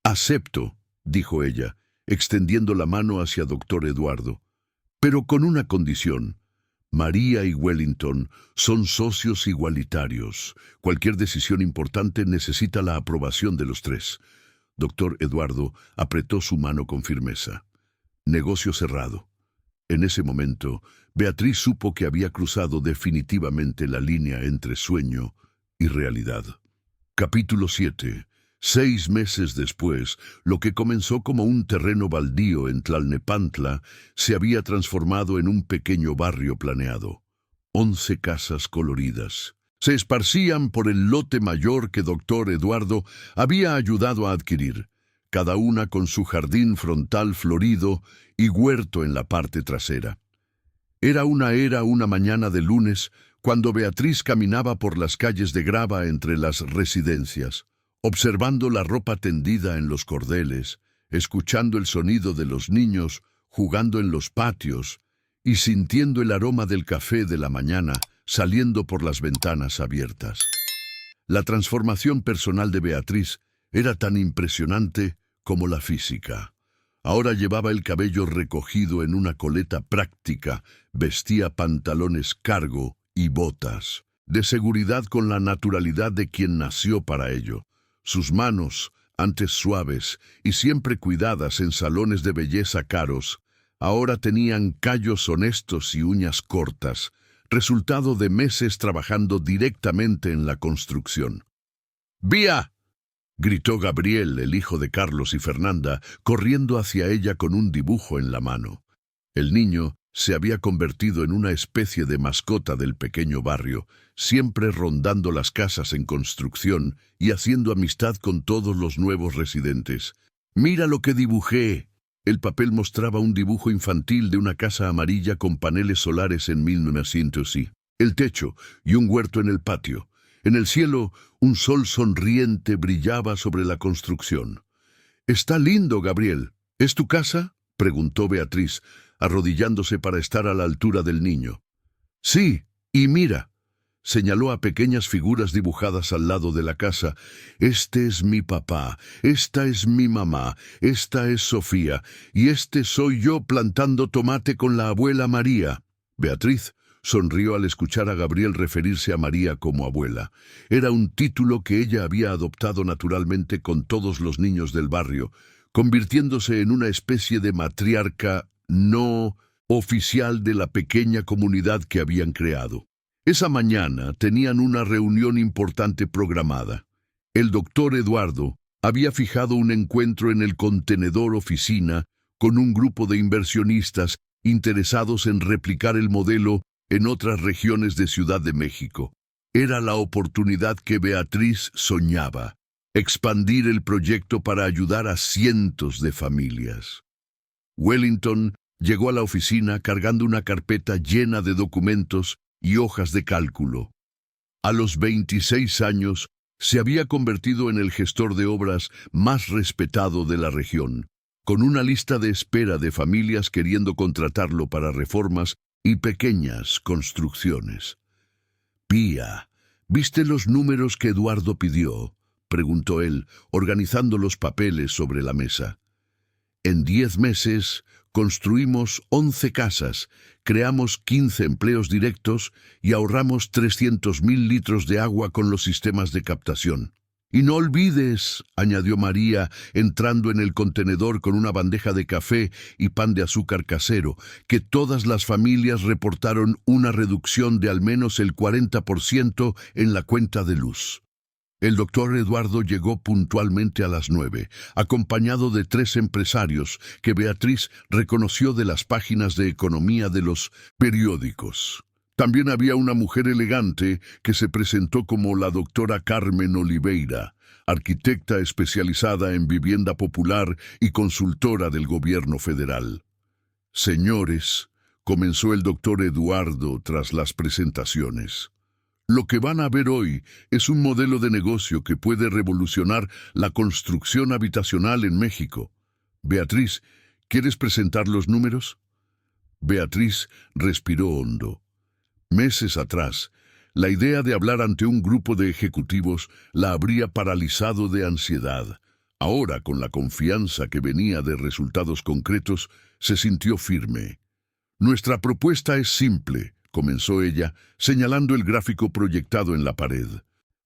«Acepto», dijo ella, extendiendo la mano hacia doctor Eduardo, «pero con una condición. María y Wellington son socios igualitarios. Cualquier decisión importante necesita la aprobación de los 3. Doctor Eduardo apretó su mano con firmeza. Negocio cerrado. En ese momento, Beatriz supo que había cruzado definitivamente la línea entre sueño y realidad. Capítulo 7. 6 meses después, lo que comenzó como un terreno baldío en Tlalnepantla se había transformado en un pequeño barrio planeado. 11 casas coloridas se esparcían por el lote mayor que doctor Eduardo había ayudado a adquirir, cada una con su jardín frontal florido y huerto en la parte trasera. Era una mañana de lunes cuando Beatriz caminaba por las calles de grava entre las residencias, observando la ropa tendida en los cordeles, escuchando el sonido de los niños jugando en los patios y sintiendo el aroma del café de la mañana saliendo por las ventanas abiertas. La transformación personal de Beatriz era tan impresionante como la física. Ahora llevaba el cabello recogido en una coleta práctica, vestía pantalones cargo y botas, de seguridad con la naturalidad de quien nació para ello. Sus manos, antes suaves y siempre cuidadas en salones de belleza caros, ahora tenían callos honestos y uñas cortas, resultado de meses trabajando directamente en la construcción. ¡Vía!, gritó Gabriel, el hijo de Carlos y Fernanda, corriendo hacia ella con un dibujo en la mano. El niño se había convertido en una especie de mascota del pequeño barrio, siempre rondando las casas en construcción y haciendo amistad con todos los nuevos residentes. «¡Mira lo que dibujé!». El papel mostraba un dibujo infantil de una casa amarilla con paneles solares en 1900 y el techo y un huerto en el patio. En el cielo, un sol sonriente brillaba sobre la construcción. «Está lindo, Gabriel. ¿Es tu casa?», preguntó Beatriz, arrodillándose para estar a la altura del niño. «Sí, y mira», señaló a pequeñas figuras dibujadas al lado de la casa. «Este es mi papá, esta es mi mamá, esta es Sofía, y este soy yo plantando tomate con la abuela María». Beatriz sonrió al escuchar a Gabriel referirse a María como abuela. Era un título que ella había adoptado naturalmente con todos los niños del barrio, convirtiéndose en una especie de matriarca no oficial de la pequeña comunidad que habían creado. Esa mañana tenían una reunión importante programada. El doctor Eduardo había fijado un encuentro en el contenedor oficina con un grupo de inversionistas interesados en replicar el modelo en otras regiones de Ciudad de México. Era la oportunidad que Beatriz soñaba, expandir el proyecto para ayudar a cientos de familias. Wellington llegó a la oficina cargando una carpeta llena de documentos y hojas de cálculo. A los 26 años, se había convertido en el gestor de obras más respetado de la región, con una lista de espera de familias queriendo contratarlo para reformas y pequeñas construcciones. «Pía, ¿viste los números que Eduardo pidió?», preguntó él, organizando los papeles sobre la mesa. «En 10 meses construimos 11 casas, creamos 15 empleos directos y ahorramos 300.000 litros de agua con los sistemas de captación. Y no olvides», añadió María, entrando en el contenedor con una bandeja de café y pan de azúcar casero, «que todas las familias reportaron una reducción de al menos el 40% en la cuenta de luz». El doctor Eduardo llegó puntualmente a las 9, acompañado de 3 empresarios que Beatriz reconoció de las páginas de economía de los periódicos. También había una mujer elegante que se presentó como la doctora Carmen Oliveira, arquitecta especializada en vivienda popular y consultora del gobierno federal. «Señores», comenzó el doctor Eduardo tras las presentaciones, «lo que van a ver hoy es un modelo de negocio que puede revolucionar la construcción habitacional en México. Beatriz, ¿quieres presentar los números?». Beatriz respiró hondo. Meses atrás, la idea de hablar ante un grupo de ejecutivos la habría paralizado de ansiedad. Ahora, con la confianza que venía de resultados concretos, se sintió firme. «Nuestra propuesta es simple», comenzó ella, señalando el gráfico proyectado en la pared.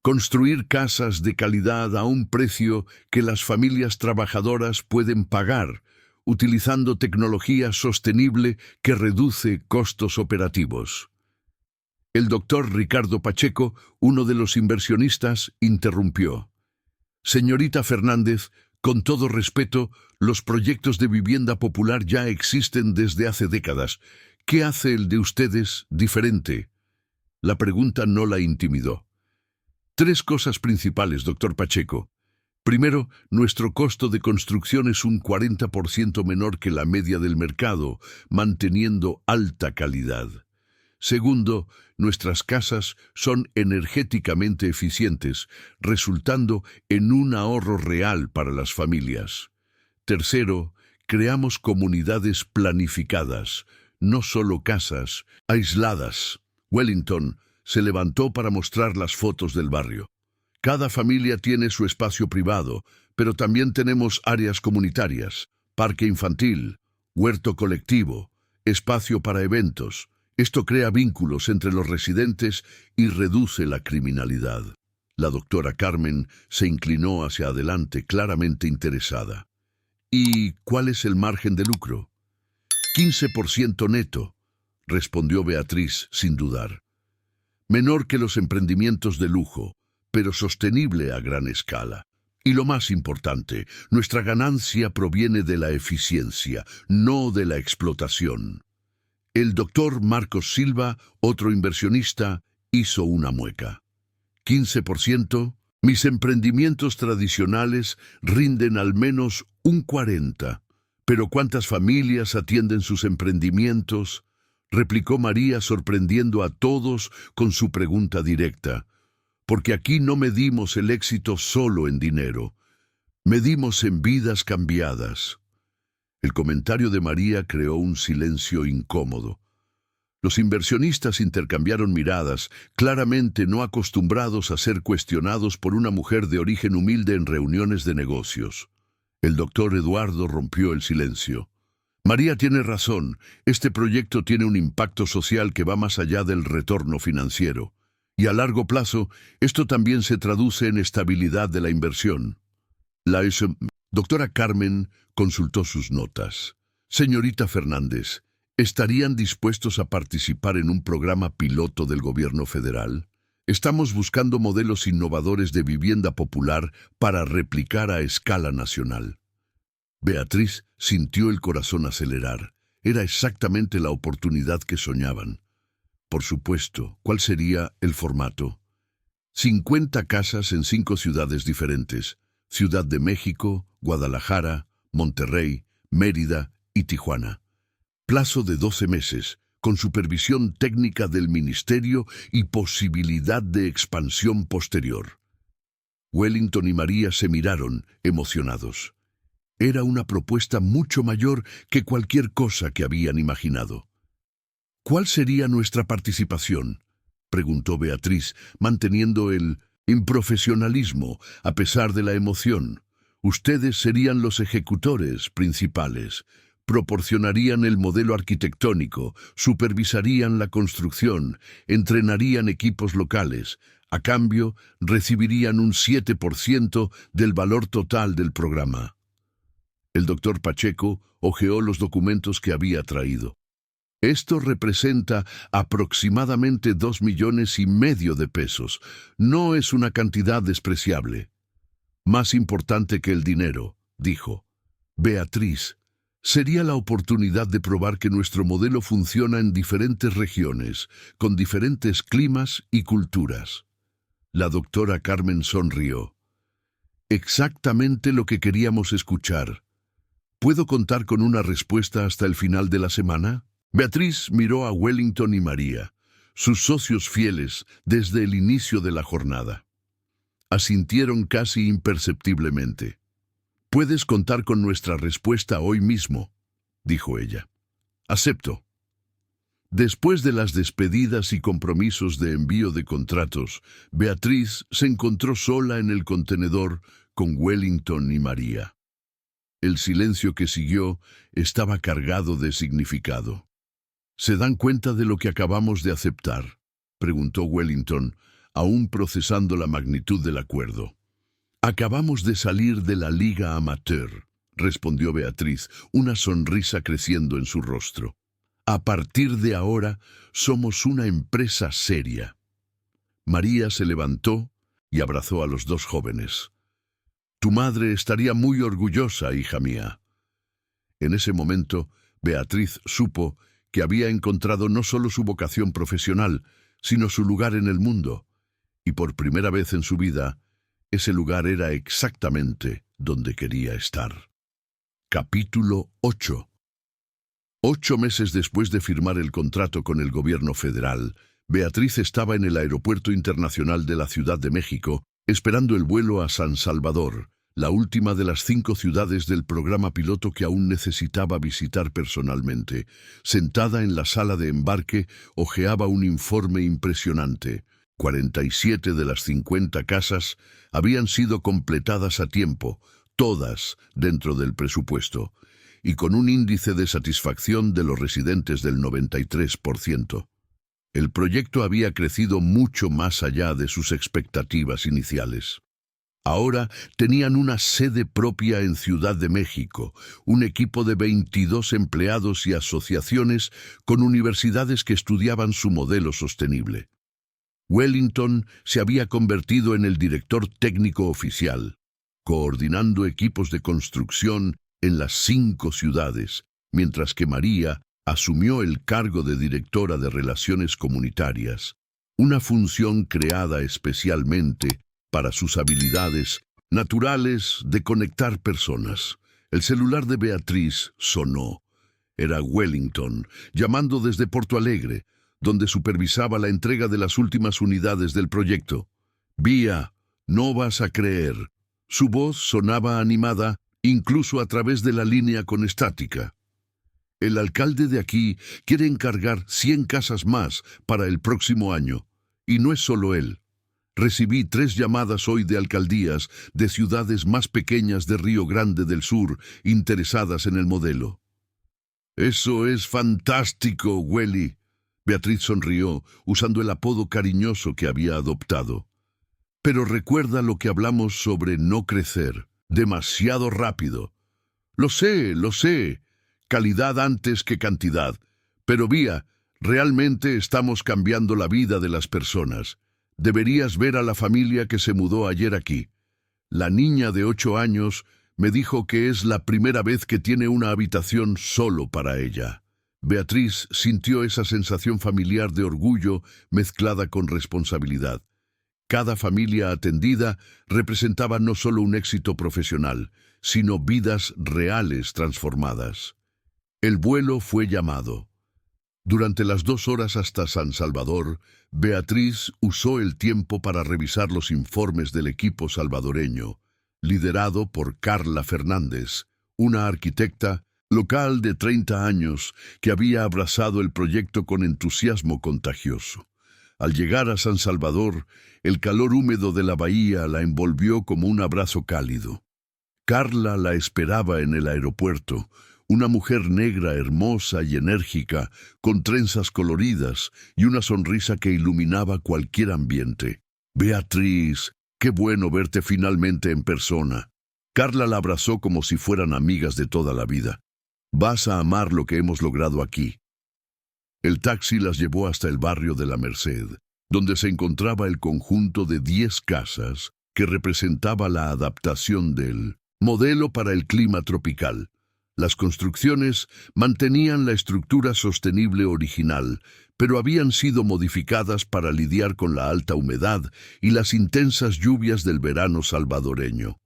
«Construir casas de calidad a un precio que las familias trabajadoras pueden pagar, utilizando tecnología sostenible que reduce costos operativos». El doctor Ricardo Pacheco, uno de los inversionistas, interrumpió. «Señorita Fernández, con todo respeto, los proyectos de vivienda popular ya existen desde hace décadas. ¿Qué hace el de ustedes diferente?». La pregunta no la intimidó. «3 cosas principales, doctor Pacheco. Primero, nuestro costo de construcción es un 40% menor que la media del mercado, manteniendo alta calidad. Segundo, nuestras casas son energéticamente eficientes, resultando en un ahorro real para las familias. Tercero, creamos comunidades planificadas, no solo casas aisladas. Wellington se levantó para mostrar las fotos del barrio. Cada familia tiene su espacio privado, pero también tenemos áreas comunitarias, parque infantil, huerto colectivo, espacio para eventos. Esto crea vínculos entre los residentes y reduce la criminalidad. La doctora Carmen se inclinó hacia adelante, claramente interesada. ¿Y cuál es el margen de lucro? 15% neto, respondió Beatriz sin dudar. Menor que los emprendimientos de lujo, pero sostenible a gran escala. Y lo más importante, nuestra ganancia proviene de la eficiencia, no de la explotación. El doctor Marcos Silva, otro inversionista, hizo una mueca. 15%, mis emprendimientos tradicionales rinden al menos un 40%. ¿Pero cuántas familias atienden sus emprendimientos?, replicó María sorprendiendo a todos con su pregunta directa. Porque aquí no medimos el éxito solo en dinero, medimos en vidas cambiadas. El comentario de María creó un silencio incómodo. Los inversionistas intercambiaron miradas, claramente no acostumbrados a ser cuestionados por una mujer de origen humilde en reuniones de negocios. El doctor Eduardo rompió el silencio. María tiene razón, este proyecto tiene un impacto social que va más allá del retorno financiero. Y a largo plazo, esto también se traduce en estabilidad de la inversión. La doctora Carmen consultó sus notas. Señorita Fernández, ¿estarían dispuestos a participar en un programa piloto del gobierno federal? Estamos buscando modelos innovadores de vivienda popular para replicar a escala nacional. Beatriz sintió el corazón acelerar. Era exactamente la oportunidad que soñaban. Por supuesto, ¿cuál sería el formato? 50 casas en 5 ciudades diferentes: Ciudad de México, Guadalajara, Monterrey, Mérida y Tijuana. Plazo de 12 meses, con supervisión técnica del ministerio y posibilidad de expansión posterior. Wellington y María se miraron, emocionados. Era una propuesta mucho mayor que cualquier cosa que habían imaginado. ¿Cuál sería nuestra participación?, preguntó Beatriz, manteniendo el improfesionalismo a pesar de la emoción. Ustedes serían los ejecutores principales, proporcionarían el modelo arquitectónico, supervisarían la construcción, entrenarían equipos locales. A cambio, recibirían un 7% del valor total del programa. El doctor Pacheco hojeó los documentos que había traído. Esto representa aproximadamente 2,5 millones de pesos. No es una cantidad despreciable. Más importante que el dinero, dijo. Beatriz, sería la oportunidad de probar que nuestro modelo funciona en diferentes regiones, con diferentes climas y culturas. La doctora Carmen sonrió. Exactamente lo que queríamos escuchar. ¿Puedo contar con una respuesta hasta el final de la semana? Beatriz miró a Wellington y María, sus socios fieles desde el inicio de la jornada. Asintieron casi imperceptiblemente. «Puedes contar con nuestra respuesta hoy mismo», dijo ella. «Acepto». Después de las despedidas y compromisos de envío de contratos, Beatriz se encontró sola en el contenedor con Wellington y María. El silencio que siguió estaba cargado de significado. ¿Se dan cuenta de lo que acabamos de aceptar?, preguntó Wellington, aún procesando la magnitud del acuerdo. Acabamos de salir de la Liga Amateur, respondió Beatriz, una sonrisa creciendo en su rostro. A partir de ahora, somos una empresa seria. María se levantó y abrazó a los dos jóvenes. Tu madre estaría muy orgullosa, hija mía. En ese momento, Beatriz supo que había encontrado no solo su vocación profesional, sino su lugar en el mundo, y por primera vez en su vida, ese lugar era exactamente donde quería estar. Capítulo 8. 8 meses después de firmar el contrato con el gobierno federal, Beatriz estaba en el Aeropuerto Internacional de la Ciudad de México, esperando el vuelo a San Salvador, la última de las 5 ciudades del programa piloto que aún necesitaba visitar personalmente. Sentada en la sala de embarque, hojeaba un informe impresionante. 47 de las 50 casas habían sido completadas a tiempo, todas dentro del presupuesto, y con un índice de satisfacción de los residentes del 93%. El proyecto había crecido mucho más allá de sus expectativas iniciales. Ahora tenían una sede propia en Ciudad de México, un equipo de 22 empleados y asociaciones con universidades que estudiaban su modelo sostenible. Wellington se había convertido en el director técnico oficial, coordinando equipos de construcción en las 5 ciudades, mientras que María asumió el cargo de directora de Relaciones Comunitarias, una función creada especialmente para sus habilidades naturales de conectar personas. El celular de Beatriz sonó. Era Wellington, llamando desde Porto Alegre, donde supervisaba la entrega de las últimas unidades del proyecto. «Vía, no vas a creer». Su voz sonaba animada, incluso a través de la línea con estática. «El alcalde de aquí quiere encargar 100 casas más para el próximo año. Y no es solo él. Recibí 3 llamadas hoy de alcaldías de ciudades más pequeñas de Río Grande del Sur interesadas en el modelo». «Eso es fantástico, Welly». Beatriz sonrió, usando el apodo cariñoso que había adoptado. «Pero recuerda lo que hablamos sobre no crecer demasiado rápido». Lo sé. Calidad antes que cantidad. Pero Vía, realmente estamos cambiando la vida de las personas. Deberías ver a la familia que se mudó ayer aquí. La niña de 8 años me dijo que es la primera vez que tiene una habitación solo para ella». Beatriz sintió esa sensación familiar de orgullo mezclada con responsabilidad. Cada familia atendida representaba no solo un éxito profesional, sino vidas reales transformadas. El vuelo fue llamado. Durante las 2 horas hasta San Salvador, Beatriz usó el tiempo para revisar los informes del equipo salvadoreño, liderado por Carla Fernández, una arquitecta local de 30 años que había abrazado el proyecto con entusiasmo contagioso. Al llegar a San Salvador, el calor húmedo de la bahía la envolvió como un abrazo cálido. Carla la esperaba en el aeropuerto, una mujer negra, hermosa y enérgica, con trenzas coloridas y una sonrisa que iluminaba cualquier ambiente. «Beatriz, qué bueno verte finalmente en persona». Carla la abrazó como si fueran amigas de toda la vida. «Vas a amar lo que hemos logrado aquí». El taxi las llevó hasta el barrio de La Merced, donde se encontraba el conjunto de 10 casas que representaba la adaptación del modelo para el clima tropical. Las construcciones mantenían la estructura sostenible original, pero habían sido modificadas para lidiar con la alta humedad y las intensas lluvias del verano salvadoreño.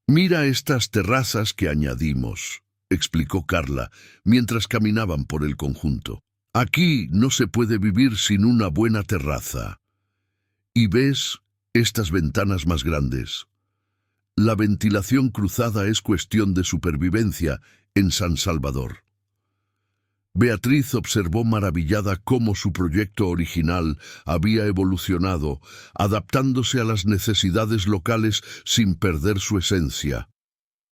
«Mira estas terrazas que añadimos», explicó Carla, mientras caminaban por el conjunto. «Aquí no se puede vivir sin una buena terraza. ¿Y ves estas ventanas más grandes? La ventilación cruzada es cuestión de supervivencia en San Salvador». Beatriz observó maravillada cómo su proyecto original había evolucionado, adaptándose a las necesidades locales sin perder su esencia.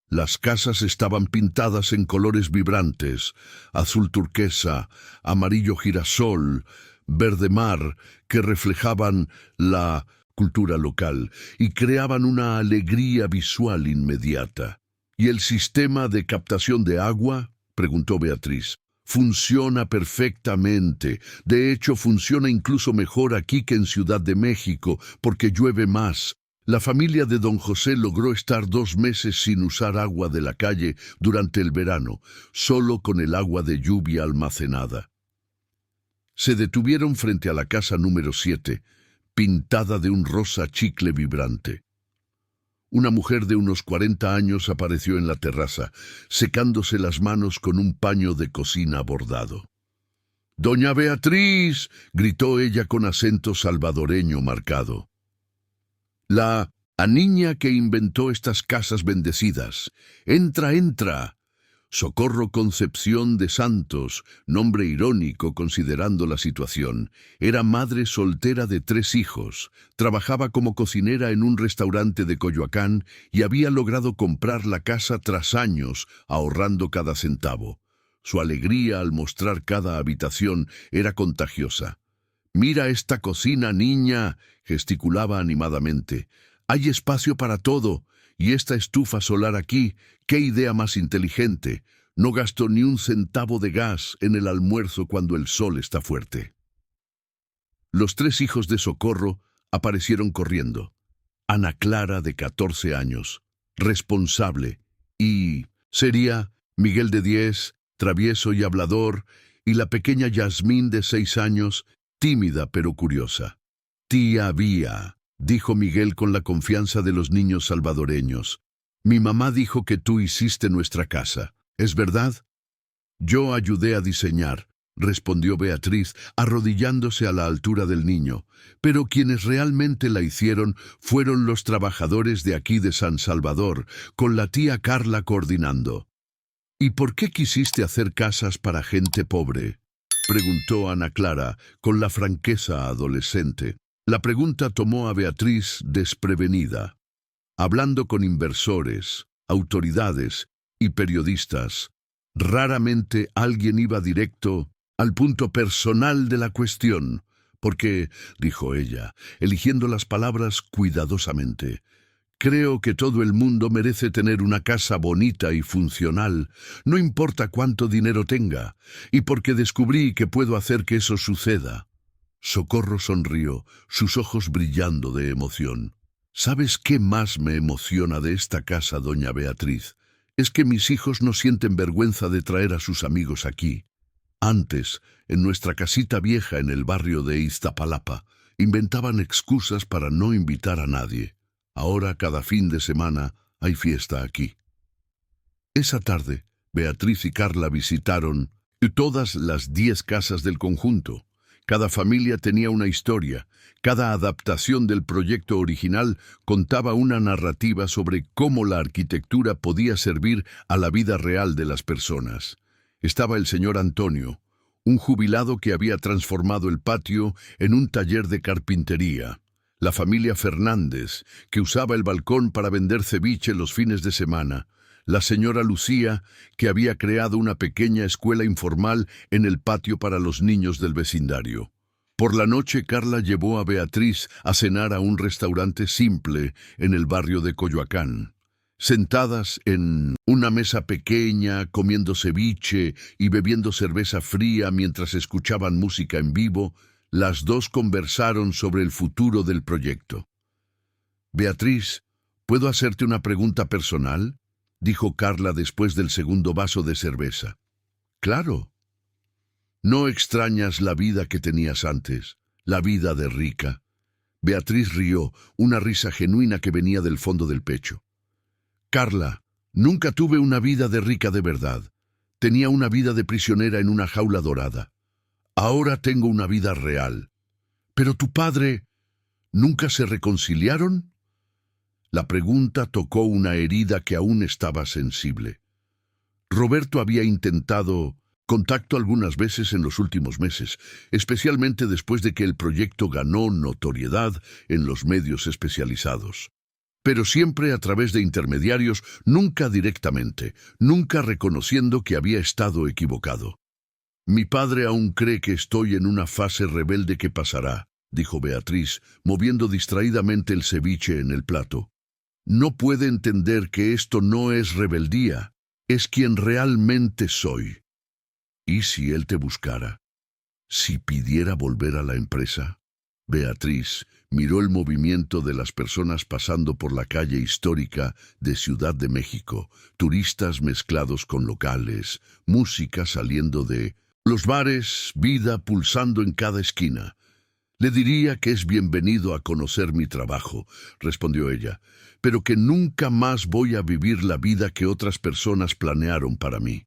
Las casas estaban pintadas en colores vibrantes, azul turquesa, amarillo girasol, verde mar, que reflejaban la cultura local y creaban una alegría visual inmediata. «¿Y el sistema de captación de agua?», preguntó Beatriz. «Funciona perfectamente. De hecho, funciona incluso mejor aquí que en Ciudad de México, porque llueve más. La familia de don José logró estar 2 meses sin usar agua de la calle durante el verano, solo con el agua de lluvia almacenada». Se detuvieron frente a la casa número 7, pintada de un rosa chicle vibrante. Una mujer de unos 40 años apareció en la terraza, secándose las manos con un paño de cocina bordado. «¡Doña Beatriz!», gritó ella con acento salvadoreño marcado. «La «A niña que inventó estas casas bendecidas. Entra, entra». Socorro Concepción de Santos, nombre irónico considerando la situación, era madre soltera de 3 hijos, trabajaba como cocinera en un restaurante de Coyoacán y había logrado comprar la casa tras años, ahorrando cada centavo. Su alegría al mostrar cada habitación era contagiosa. «Mira esta cocina, niña», gesticulaba animadamente. «Hay espacio para todo. Y esta estufa solar aquí, qué idea más inteligente. No gasto ni un centavo de gas en el almuerzo cuando el sol está fuerte». Los 3 hijos de Socorro aparecieron corriendo. Ana Clara, de 14 años, responsable, y seria; Miguel, de 10, travieso y hablador; y la pequeña Yasmín, de 6 años, tímida pero curiosa. «Tía Vía», dijo Miguel con la confianza de los niños salvadoreños, «mi mamá dijo que tú hiciste nuestra casa. ¿Es verdad?» «Yo ayudé a diseñar», respondió Beatriz, arrodillándose a la altura del niño, «pero quienes realmente la hicieron fueron los trabajadores de aquí de San Salvador, con la tía Carla coordinando». «¿Y por qué quisiste hacer casas para gente pobre?», preguntó Ana Clara, con la franqueza adolescente. La pregunta tomó a Beatriz desprevenida. Hablando con inversores, autoridades y periodistas, raramente alguien iba directo al punto personal de la cuestión, porque, dijo ella, eligiendo las palabras cuidadosamente, «creo que todo el mundo merece tener una casa bonita y funcional, no importa cuánto dinero tenga, y porque descubrí que puedo hacer que eso suceda». Socorro sonrió, sus ojos brillando de emoción. «¿Sabes qué más me emociona de esta casa, doña Beatriz? Es que mis hijos no sienten vergüenza de traer a sus amigos aquí. Antes, en nuestra casita vieja en el barrio de Iztapalapa, inventaban excusas para no invitar a nadie. Ahora, cada fin de semana, hay fiesta aquí». Esa tarde, Beatriz y Carla visitaron todas las 10 casas del conjunto. Cada familia tenía una historia, cada adaptación del proyecto original contaba una narrativa sobre cómo la arquitectura podía servir a la vida real de las personas. Estaba el señor Antonio, un jubilado que había transformado el patio en un taller de carpintería. La familia Fernández, que usaba el balcón para vender ceviche los fines de semana. La señora Lucía, que había creado una pequeña escuela informal en el patio para los niños del vecindario. Por la noche, Carla llevó a Beatriz a cenar a un restaurante simple en el barrio de Coyoacán. Sentadas en una mesa pequeña, comiendo ceviche y bebiendo cerveza fría mientras escuchaban música en vivo, las dos conversaron sobre el futuro del proyecto. «Beatriz, ¿puedo hacerte una pregunta personal?», dijo Carla después del segundo vaso de cerveza. «Claro». «¿No extrañas la vida que tenías antes, la vida de rica?». Beatriz rió, una risa genuina que venía del fondo del pecho. «Carla, nunca tuve una vida de rica de verdad. Tenía una vida de prisionera en una jaula dorada. Ahora tengo una vida real. Pero tu padre, ¿nunca se reconciliaron?». La pregunta tocó una herida que aún estaba sensible. Roberto había intentado contacto algunas veces en los últimos meses, especialmente después de que el proyecto ganó notoriedad en los medios especializados. Pero siempre a través de intermediarios, nunca directamente, nunca reconociendo que había estado equivocado. «Mi padre aún cree que estoy en una fase rebelde que pasará», dijo Beatriz, moviendo distraídamente el ceviche en el plato. «No puede entender que esto no es rebeldía, es quien realmente soy». «¿Y si él te buscara? ¿Si pidiera volver a la empresa?». Beatriz miró el movimiento de las personas pasando por la calle histórica de Ciudad de México, turistas mezclados con locales, música saliendo de los bares, vida pulsando en cada esquina. «Le diría que es bienvenido a conocer mi trabajo», respondió ella, «pero que nunca más voy a vivir la vida que otras personas planearon para mí».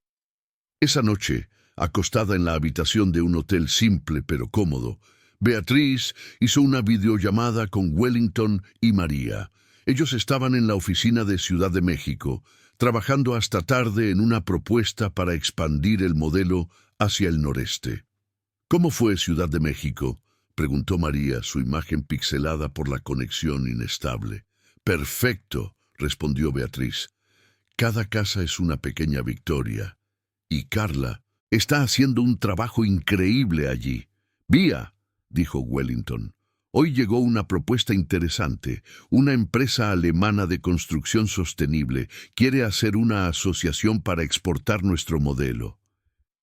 Esa noche, acostada en la habitación de un hotel simple pero cómodo, Beatriz hizo una videollamada con Wellington y María. Ellos estaban en la oficina de Ciudad de México, trabajando hasta tarde en una propuesta para expandir el modelo hacia el noreste. ¿Cómo fue Ciudad de México?, preguntó María, su imagen pixelada por la conexión inestable. Perfecto, respondió Beatriz. Cada casa es una pequeña victoria. Y Carla está haciendo un trabajo increíble allí. Vía, dijo Wellington. Hoy llegó una propuesta interesante. Una empresa alemana de construcción sostenible quiere hacer una asociación para exportar nuestro modelo.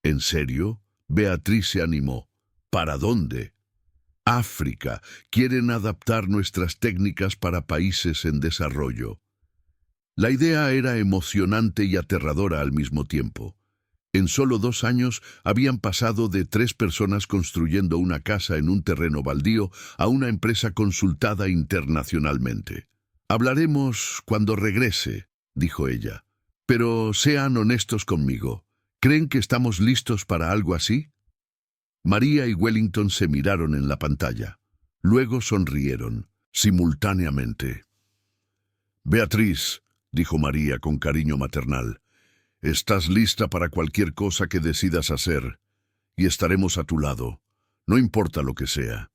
¿En serio? Beatriz se animó. ¿Para dónde? África. Quieren adaptar nuestras técnicas para países en desarrollo. La idea era emocionante y aterradora al mismo tiempo. En solo 2 años habían pasado de 3 personas construyendo una casa en un terreno baldío a una empresa consultada internacionalmente. Hablaremos cuando regrese, dijo ella. Pero sean honestos conmigo. ¿Creen que estamos listos para algo así? María y Wellington se miraron en la pantalla. Luego sonrieron, simultáneamente. Beatriz, dijo María con cariño maternal, estás lista para cualquier cosa que decidas hacer, y estaremos a tu lado, no importa lo que sea.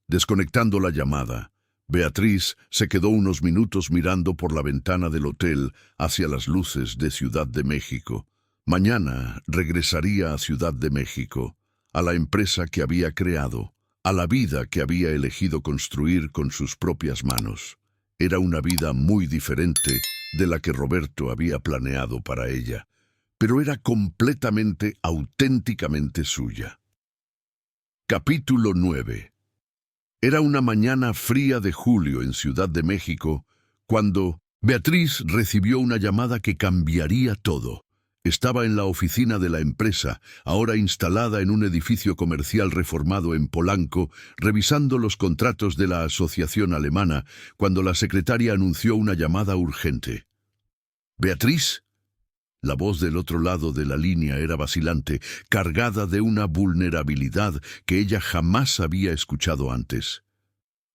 Desconectando la llamada, Beatriz se quedó unos minutos mirando por la ventana del hotel hacia las luces de Ciudad de México. Mañana regresaría a Ciudad de México, a la empresa que había creado, a la vida que había elegido construir con sus propias manos. Era una vida muy diferente de la que Roberto había planeado para ella, pero era completamente, auténticamente suya. Capítulo 9. Era una mañana fría de julio en Ciudad de México, cuando Beatriz recibió una llamada que cambiaría todo. Estaba en la oficina de la empresa, ahora instalada en un edificio comercial reformado en Polanco, revisando los contratos de la asociación alemana, cuando la secretaria anunció una llamada urgente. «¿Beatriz?» La voz del otro lado de la línea era vacilante, cargada de una vulnerabilidad que ella jamás había escuchado antes.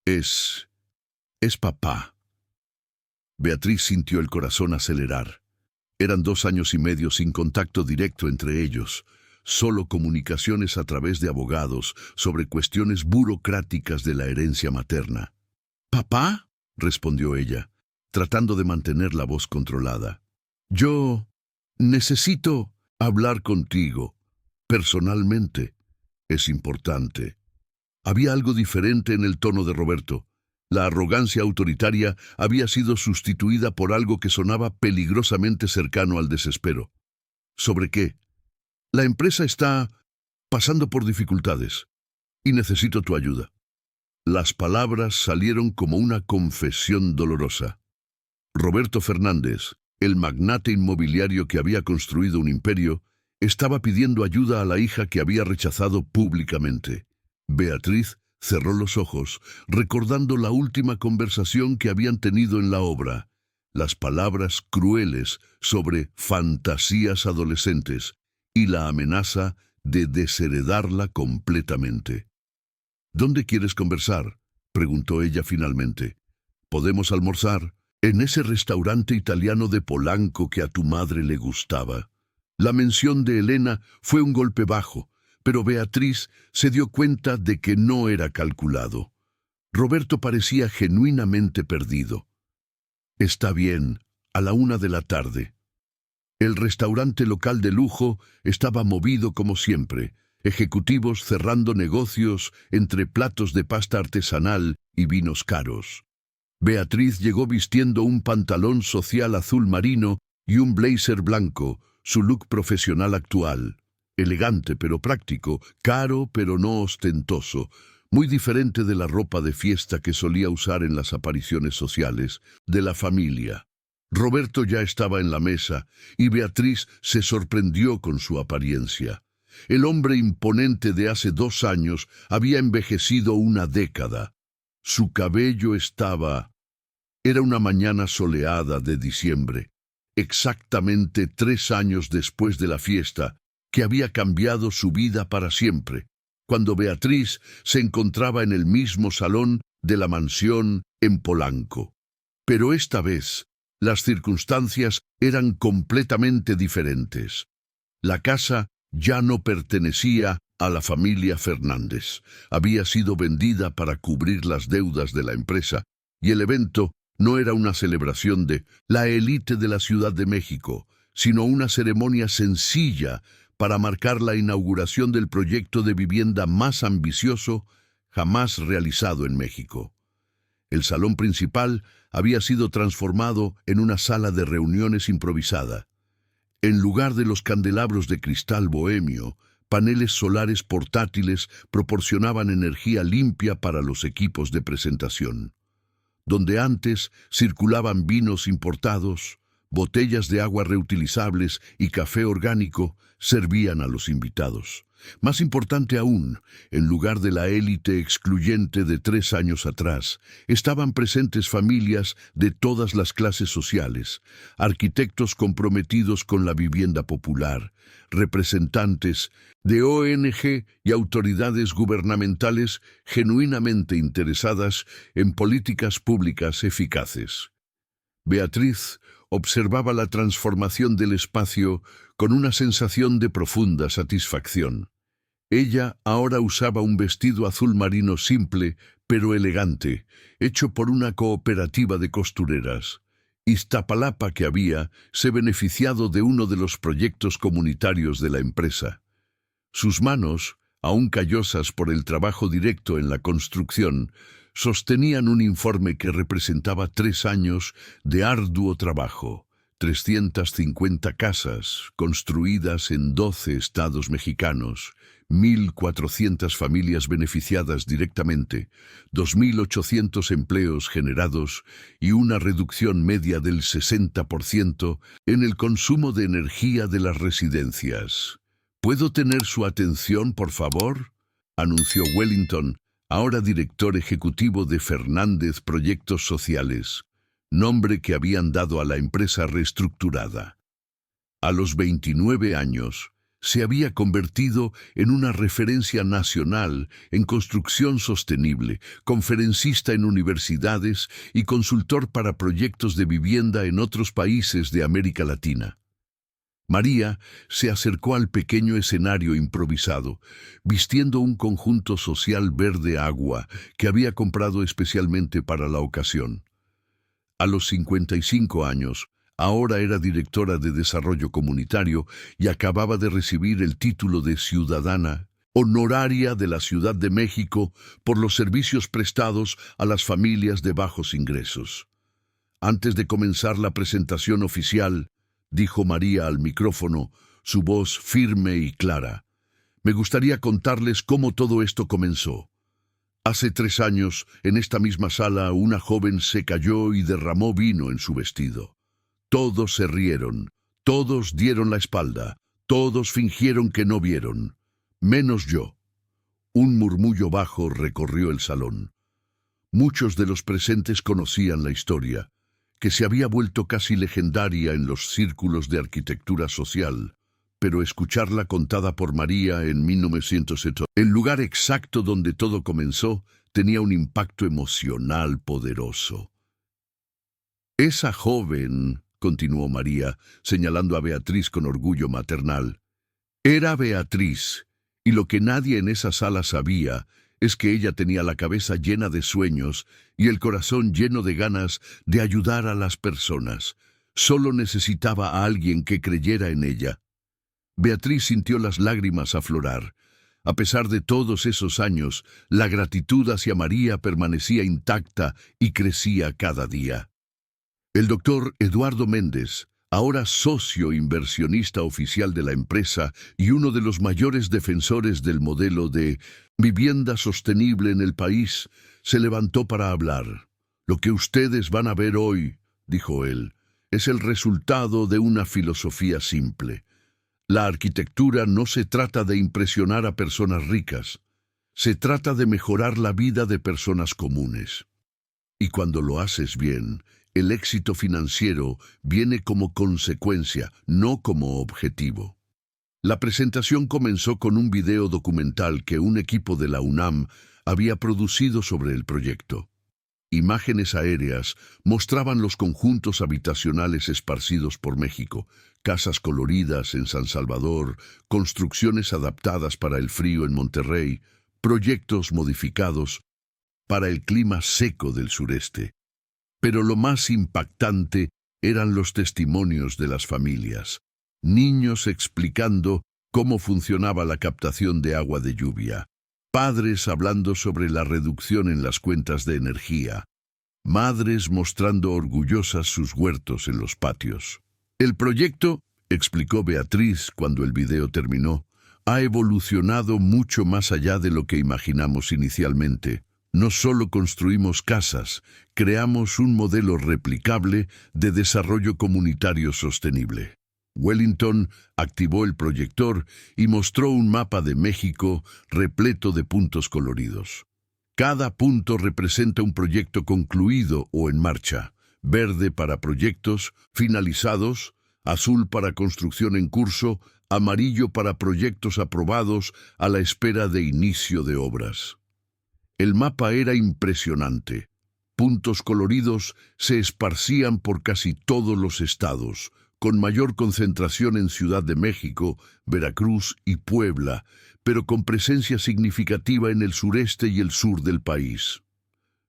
Es papá». Beatriz sintió el corazón acelerar. Eran 2 años y medio sin contacto directo entre ellos, solo comunicaciones a través de abogados sobre cuestiones burocráticas de la herencia materna. «¿Papá?», respondió ella, tratando de mantener la voz controlada. «Yo necesito hablar contigo, personalmente. Es importante». Había algo diferente en el tono de Roberto. La arrogancia autoritaria había sido sustituida por algo que sonaba peligrosamente cercano al desespero. ¿Sobre qué? «La empresa está pasando por dificultades y necesito tu ayuda». Las palabras salieron como una confesión dolorosa. Roberto Fernández, el magnate inmobiliario que había construido un imperio, estaba pidiendo ayuda a la hija que había rechazado públicamente. Beatriz cerró los ojos, recordando la última conversación que habían tenido en la obra, las palabras crueles sobre fantasías adolescentes y la amenaza de desheredarla completamente. «¿Dónde quieres conversar?», preguntó ella finalmente. «¿Podemos almorzar en ese restaurante italiano de Polanco que a tu madre le gustaba?» La mención de Elena fue un golpe bajo, pero Beatriz se dio cuenta de que no era calculado. Roberto parecía genuinamente perdido. «Está bien, a la 1 de la tarde». El restaurante local de lujo estaba movido como siempre, ejecutivos cerrando negocios entre platos de pasta artesanal y vinos caros. Beatriz llegó vistiendo un pantalón social azul marino y un blazer blanco, su look profesional actual. Elegante pero práctico, caro pero no ostentoso, muy diferente de la ropa de fiesta que solía usar en las apariciones sociales de la familia. Roberto ya estaba en la mesa y Beatriz se sorprendió con su apariencia. El hombre imponente de hace 2 años había envejecido una década. Su cabello estaba... Era una mañana soleada de diciembre, exactamente 3 años después de la fiesta, que había cambiado su vida para siempre, cuando Beatriz se encontraba en el mismo salón de la mansión en Polanco. Pero esta vez, las circunstancias eran completamente diferentes. La casa ya no pertenecía a la familia Fernández. Había sido vendida para cubrir las deudas de la empresa, y el evento no era una celebración de la élite de la Ciudad de México, sino una ceremonia sencilla para marcar la inauguración del proyecto de vivienda más ambicioso jamás realizado en México. El salón principal había sido transformado en una sala de reuniones improvisada. En lugar de los candelabros de cristal bohemio, paneles solares portátiles proporcionaban energía limpia para los equipos de presentación. Donde antes circulaban vinos importados, botellas de agua reutilizables y café orgánico servían a los invitados. Más importante aún, en lugar de la élite excluyente de 3 años atrás, estaban presentes familias de todas las clases sociales, arquitectos comprometidos con la vivienda popular, representantes de ONG y autoridades gubernamentales genuinamente interesadas en políticas públicas eficaces. Beatriz observaba la transformación del espacio con una sensación de profunda satisfacción. Ella ahora usaba un vestido azul marino simple, pero elegante, hecho por una cooperativa de costureras. Iztapalapa que había se beneficiado de uno de los proyectos comunitarios de la empresa. Sus manos, aún callosas por el trabajo directo en la construcción, sostenían un informe que representaba 3 años de arduo trabajo. 350 casas construidas en 12 estados mexicanos, 1.400 familias beneficiadas directamente, 2.800 empleos generados y una reducción media del 60% en el consumo de energía de las residencias. ¿Puedo tener su atención, por favor?, anunció Wellington, ahora director ejecutivo de Fernández Proyectos Sociales, nombre que habían dado a la empresa reestructurada. A los 29 años, se había convertido en una referencia nacional en construcción sostenible, conferencista en universidades y consultor para proyectos de vivienda en otros países de América Latina. María se acercó al pequeño escenario improvisado, vistiendo un conjunto social verde agua que había comprado especialmente para la ocasión. A los 55 años, ahora era directora de Desarrollo Comunitario y acababa de recibir el título de ciudadana honoraria de la Ciudad de México por los servicios prestados a las familias de bajos ingresos. Antes de comenzar la presentación oficial, dijo María al micrófono, su voz firme y clara, me gustaría contarles cómo todo esto comenzó. Hace 3 años, en esta misma sala, una joven se cayó y derramó vino en su vestido. Todos se rieron, todos dieron la espalda, todos fingieron que no vieron, menos yo. Un murmullo bajo recorrió el salón. Muchos de los presentes conocían la historia, que se había vuelto casi legendaria en los círculos de arquitectura social, pero escucharla contada por María en 1970, el lugar exacto donde todo comenzó, tenía un impacto emocional poderoso. Esa joven, continuó María, señalando a Beatriz con orgullo maternal, era Beatriz, y lo que nadie en esa sala sabía es que ella tenía la cabeza llena de sueños y el corazón lleno de ganas de ayudar a las personas. Solo necesitaba a alguien que creyera en ella. Beatriz sintió las lágrimas aflorar. A pesar de todos esos años, la gratitud hacia María permanecía intacta y crecía cada día. El doctor Eduardo Méndez, ahora socio inversionista oficial de la empresa y uno de los mayores defensores del modelo de vivienda sostenible en el país, se levantó para hablar. Lo que ustedes van a ver hoy, dijo él, es el resultado de una filosofía simple. La arquitectura no se trata de impresionar a personas ricas, se trata de mejorar la vida de personas comunes. Y cuando lo haces bien, el éxito financiero viene como consecuencia, no como objetivo. La presentación comenzó con un video documental que un equipo de la UNAM había producido sobre el proyecto. Imágenes aéreas mostraban los conjuntos habitacionales esparcidos por México, casas coloridas en San Salvador, construcciones adaptadas para el frío en Monterrey, proyectos modificados para el clima seco del sureste. Pero lo más impactante eran los testimonios de las familias. Niños explicando cómo funcionaba la captación de agua de lluvia. Padres hablando sobre la reducción en las cuentas de energía. Madres mostrando orgullosas sus huertos en los patios. El proyecto, explicó Beatriz cuando el video terminó, ha evolucionado mucho más allá de lo que imaginamos inicialmente. No solo construimos casas, creamos un modelo replicable de desarrollo comunitario sostenible. Wellington activó el proyector y mostró un mapa de México repleto de puntos coloridos. Cada punto representa un proyecto concluido o en marcha, verde para proyectos finalizados, azul para construcción en curso, amarillo para proyectos aprobados a la espera de inicio de obras. El mapa era impresionante. Puntos coloridos se esparcían por casi todos los estados, con mayor concentración en Ciudad de México, Veracruz y Puebla, pero con presencia significativa en el sureste y el sur del país.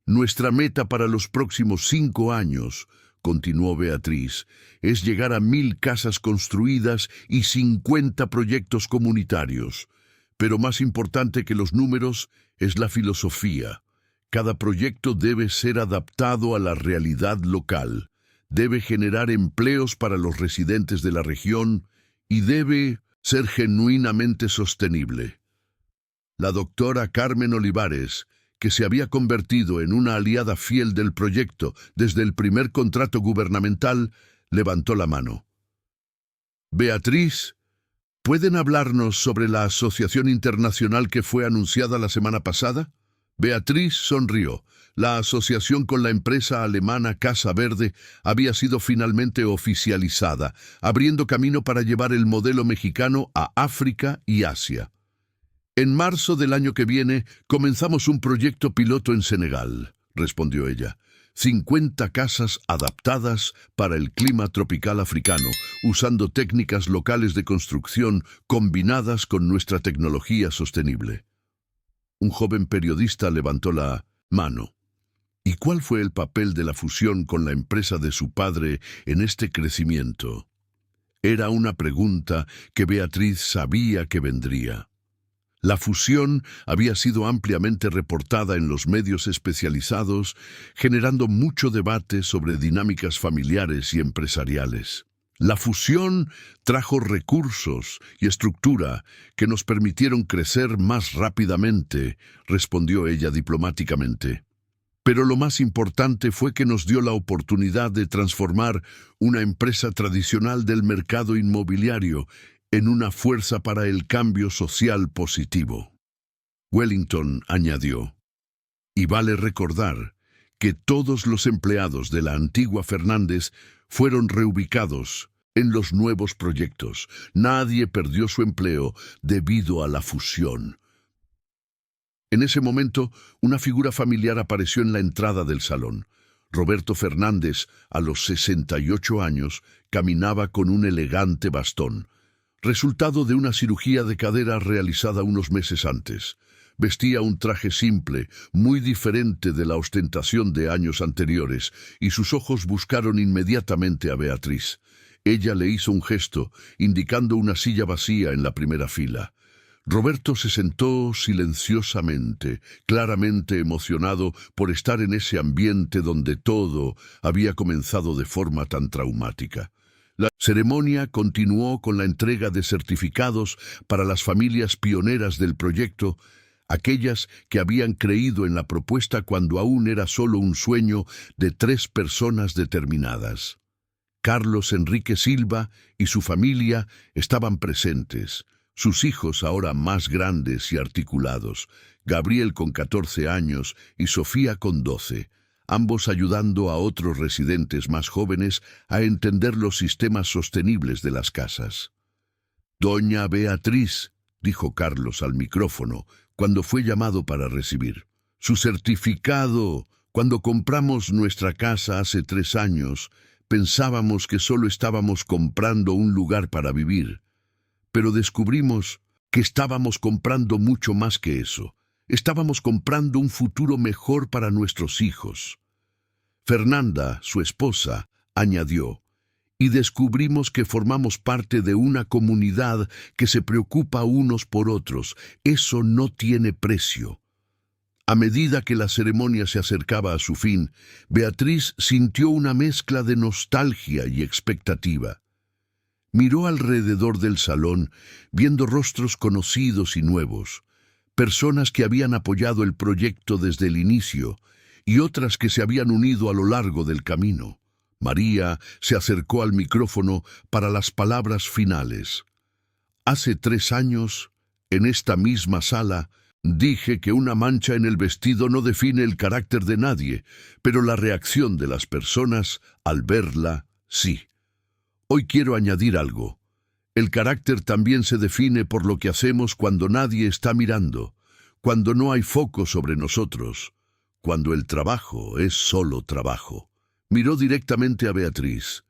Nuestra meta para los próximos 5 años, continuó Beatriz, es llegar a 1000 casas construidas y 50 proyectos comunitarios. Pero más importante que los números es la filosofía. Cada proyecto debe ser adaptado a la realidad local, debe generar empleos para los residentes de la región y debe ser genuinamente sostenible. La doctora Carmen Olivares, que se había convertido en una aliada fiel del proyecto desde el primer contrato gubernamental, levantó la mano. Beatriz, ¿pueden hablarnos sobre la asociación internacional que fue anunciada la semana pasada? Beatriz sonrió. La asociación con la empresa alemana Casa Verde había sido finalmente oficializada, abriendo camino para llevar el modelo mexicano a África y Asia. En marzo del año que viene comenzamos un proyecto piloto en Senegal, respondió ella. 50 casas adaptadas para el clima tropical africano, usando técnicas locales de construcción combinadas con nuestra tecnología sostenible. Un joven periodista levantó la mano. ¿Y cuál fue el papel de la fusión con la empresa de su padre en este crecimiento? Era una pregunta que Beatriz sabía que vendría. La fusión había sido ampliamente reportada en los medios especializados, generando mucho debate sobre dinámicas familiares y empresariales. La fusión trajo recursos y estructura que nos permitieron crecer más rápidamente, respondió ella diplomáticamente. Pero lo más importante fue que nos dio la oportunidad de transformar una empresa tradicional del mercado inmobiliario en una fuerza para el cambio social positivo. Wellington añadió, y vale recordar que todos los empleados de la antigua Fernández fueron reubicados en los nuevos proyectos. Nadie perdió su empleo debido a la fusión. En ese momento, una figura familiar apareció en la entrada del salón. Roberto Fernández, a los 68 años, caminaba con un elegante bastón, resultado de una cirugía de cadera realizada unos meses antes. Vestía un traje simple, muy diferente de la ostentación de años anteriores, y sus ojos buscaron inmediatamente a Beatriz. Ella le hizo un gesto, indicando una silla vacía en la primera fila. Roberto se sentó silenciosamente, claramente emocionado por estar en ese ambiente donde todo había comenzado de forma tan traumática. La ceremonia continuó con la entrega de certificados para las familias pioneras del proyecto, aquellas que habían creído en la propuesta cuando aún era solo un sueño de 3 personas determinadas. Carlos Enrique Silva y su familia estaban presentes, sus hijos ahora más grandes y articulados, Gabriel con 14 años y Sofía con 12, ambos ayudando a otros residentes más jóvenes a entender los sistemas sostenibles de las casas. «Doña Beatriz», dijo Carlos al micrófono cuando fue llamado para recibir. «Su certificado», Cuando compramos nuestra casa hace 3 años, pensábamos que solo estábamos comprando un lugar para vivir, pero descubrimos que estábamos comprando mucho más que eso. Estábamos comprando un futuro mejor para nuestros hijos. Fernanda, su esposa, añadió, y descubrimos que formamos parte de una comunidad que se preocupa unos por otros. Eso no tiene precio. A medida que la ceremonia se acercaba a su fin, Beatriz sintió una mezcla de nostalgia y expectativa. Miró alrededor del salón, viendo rostros conocidos y nuevos, personas que habían apoyado el proyecto desde el inicio y otras que se habían unido a lo largo del camino. María se acercó al micrófono para las palabras finales. Hace 3 años, en esta misma sala, dije que una mancha en el vestido no define el carácter de nadie, pero la reacción de las personas al verla, sí. Hoy quiero añadir algo. El carácter también se define por lo que hacemos cuando nadie está mirando, cuando no hay foco sobre nosotros, cuando el trabajo es solo trabajo. Miró directamente a Beatriz.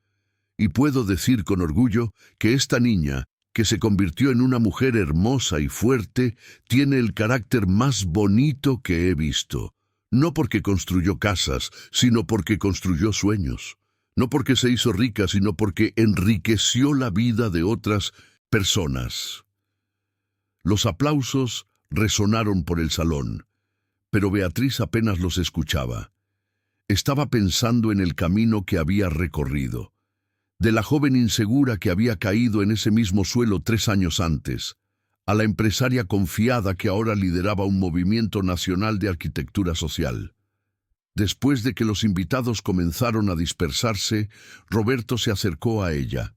Y puedo decir con orgullo que esta niña, que se convirtió en una mujer hermosa y fuerte, tiene el carácter más bonito que he visto. No porque construyó casas, sino porque construyó sueños. No porque se hizo rica, sino porque enriqueció la vida de otras personas. Los aplausos resonaron por el salón, pero Beatriz apenas los escuchaba. Estaba pensando en el camino que había recorrido, de la joven insegura que había caído en ese mismo suelo 3 años antes, a la empresaria confiada que ahora lideraba un movimiento nacional de arquitectura social. Después de que los invitados comenzaron a dispersarse, Roberto se acercó a ella.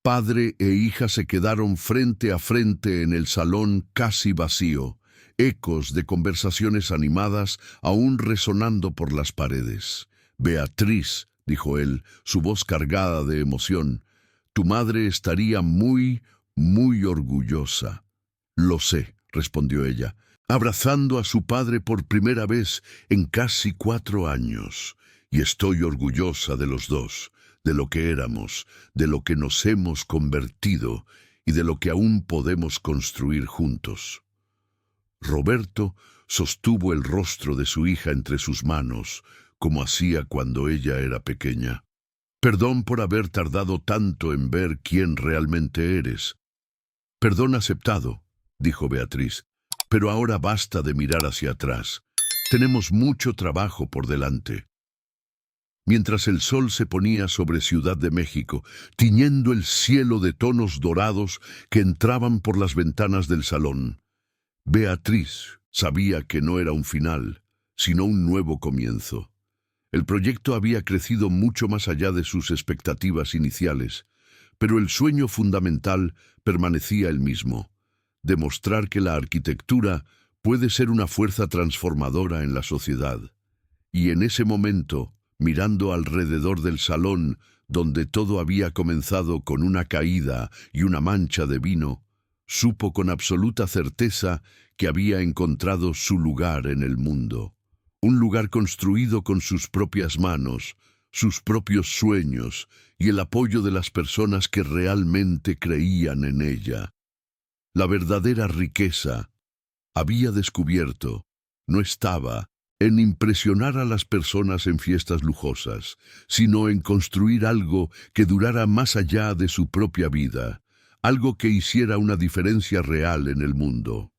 Padre e hija se quedaron frente a frente en el salón casi vacío, ecos de conversaciones animadas aún resonando por las paredes. Beatriz, dijo él, su voz cargada de emoción, tu madre estaría muy, muy orgullosa. Lo sé, respondió ella, abrazando a su padre por primera vez en casi 4 años. Y estoy orgullosa de los dos, de lo que éramos, de lo que nos hemos convertido y de lo que aún podemos construir juntos. Roberto sostuvo el rostro de su hija entre sus manos, como hacía cuando ella era pequeña. Perdón por haber tardado tanto en ver quién realmente eres. Perdón aceptado, dijo Beatriz, pero ahora basta de mirar hacia atrás. Tenemos mucho trabajo por delante. Mientras el sol se ponía sobre Ciudad de México, tiñendo el cielo de tonos dorados que entraban por las ventanas del salón, Beatriz sabía que no era un final, sino un nuevo comienzo. El proyecto había crecido mucho más allá de sus expectativas iniciales, pero el sueño fundamental permanecía el mismo: demostrar que la arquitectura puede ser una fuerza transformadora en la sociedad. Y en ese momento, mirando alrededor del salón, donde todo había comenzado con una caída y una mancha de vino, supo con absoluta certeza que había encontrado su lugar en el mundo. Un lugar construido con sus propias manos, sus propios sueños y el apoyo de las personas que realmente creían en ella. La verdadera riqueza, había descubierto, no estaba en impresionar a las personas en fiestas lujosas, sino en construir algo que durara más allá de su propia vida, algo que hiciera una diferencia real en el mundo.